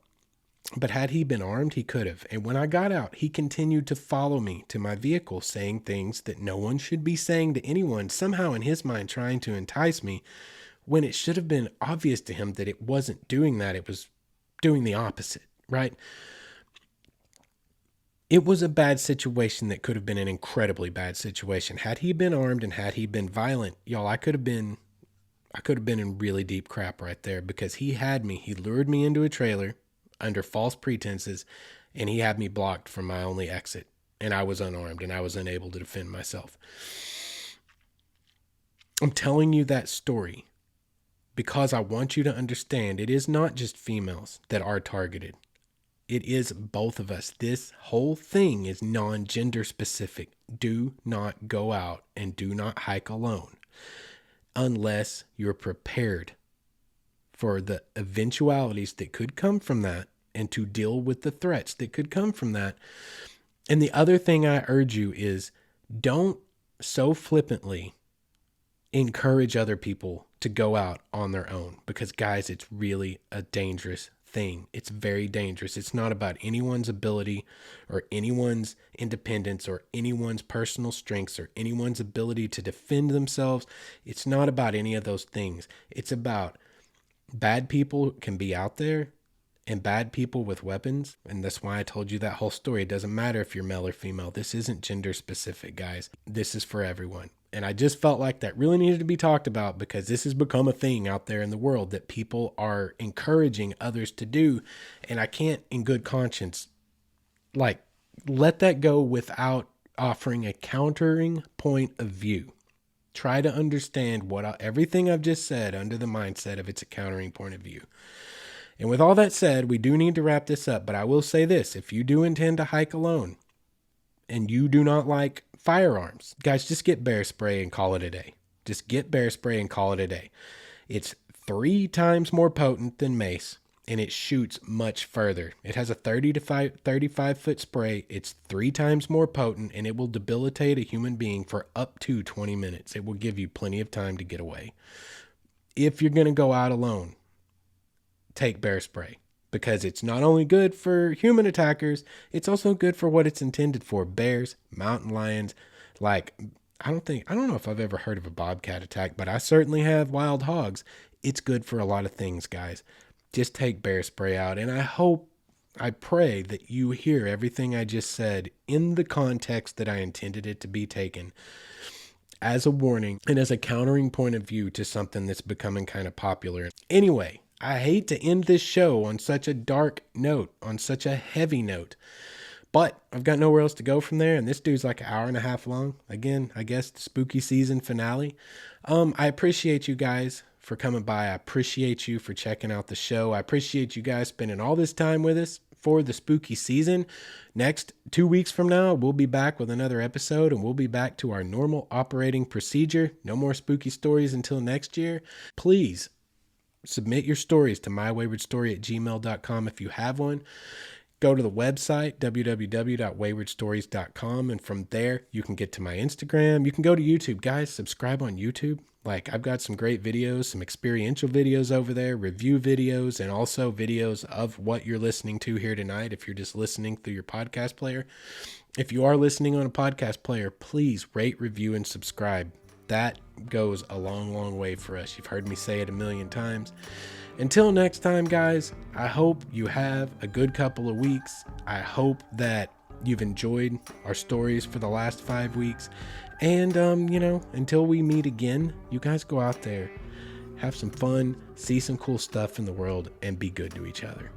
but had he been armed, he could have. And when I got out, he continued to follow me to my vehicle, saying things that no one should be saying to anyone, somehow in his mind trying to entice me, when it should have been obvious to him that it wasn't doing that. It was doing the opposite, right? It was a bad situation that could have been an incredibly bad situation. Had he been armed and had he been violent, y'all, I could have been in really deep crap right there because he had me. He lured me into a trailer under false pretenses and he had me blocked from my only exit. And I was unarmed and I was unable to defend myself. I'm telling you that story because I want you to understand it is not just females that are targeted. It is both of us. This whole thing is non-gender specific. Do not go out and do not hike alone unless you're prepared for the eventualities that could come from that and to deal with the threats that could come from that. And the other thing I urge you is don't so flippantly encourage other people to go out on their own because, guys, it's really a dangerous thing. It's very dangerous. It's not about anyone's ability or anyone's independence or anyone's personal strengths or anyone's ability to defend themselves. It's not about any of those things. It's about bad people can be out there and bad people with weapons. And that's why I told you that whole story. It doesn't matter if you're male or female. This isn't gender specific, guys. This is for everyone. And I just felt like that really needed to be talked about because this has become a thing out there in the world that people are encouraging others to do. And I can't in good conscience, let that go without offering a countering point of view. Try to understand everything I've just said under the mindset of it's a countering point of view. And with all that said, we do need to wrap this up, but I will say this. If you do intend to hike alone, and you do not like firearms, guys, just get bear spray and call it a day. Just get bear spray and call it a day. It's 3 times more potent than mace, and it shoots much further. It has a 30 to 35 foot spray. It's 3 times more potent, and it will debilitate a human being for up to 20 minutes. It will give you plenty of time to get away. If you're going to go out alone, take bear spray, because it's not only good for human attackers, it's also good for what it's intended for. Bears, mountain lions, like, I don't know if I've ever heard of a bobcat attack, but I certainly have wild hogs. It's good for a lot of things, guys. Just take bear spray out. And I pray that you hear everything I just said in the context that I intended it to be taken, as a warning and as a countering point of view to something that's becoming kind of popular. Anyway, I hate to end this show on such a dark note, on such a heavy note, but I've got nowhere else to go from there. And this dude's like an hour and a half long. Again, I guess the spooky season finale. I appreciate you guys for coming by. I appreciate you for checking out the show. I appreciate you guys spending all this time with us for the spooky season. Next 2 weeks from now, we'll be back with another episode, and we'll be back to our normal operating procedure. No more spooky stories until next year. Please submit your stories to mywaywardstory@gmail.com if you have one. Go to the website, www.waywardstories.com, and from there, you can get to my Instagram. You can go to YouTube. Guys, subscribe on YouTube. Like, I've got some great videos, some experiential videos over there, review videos, and also videos of what you're listening to here tonight if you're just listening through your podcast player. If you are listening on a podcast player, please rate, review, and subscribe. That goes a long, long way for us. You've heard me say it a million times. Until next time, guys, I hope you have a good couple of weeks. I hope that you've enjoyed our stories for the last 5 weeks. And, until we meet again, you guys go out there, have some fun, see some cool stuff in the world, and be good to each other.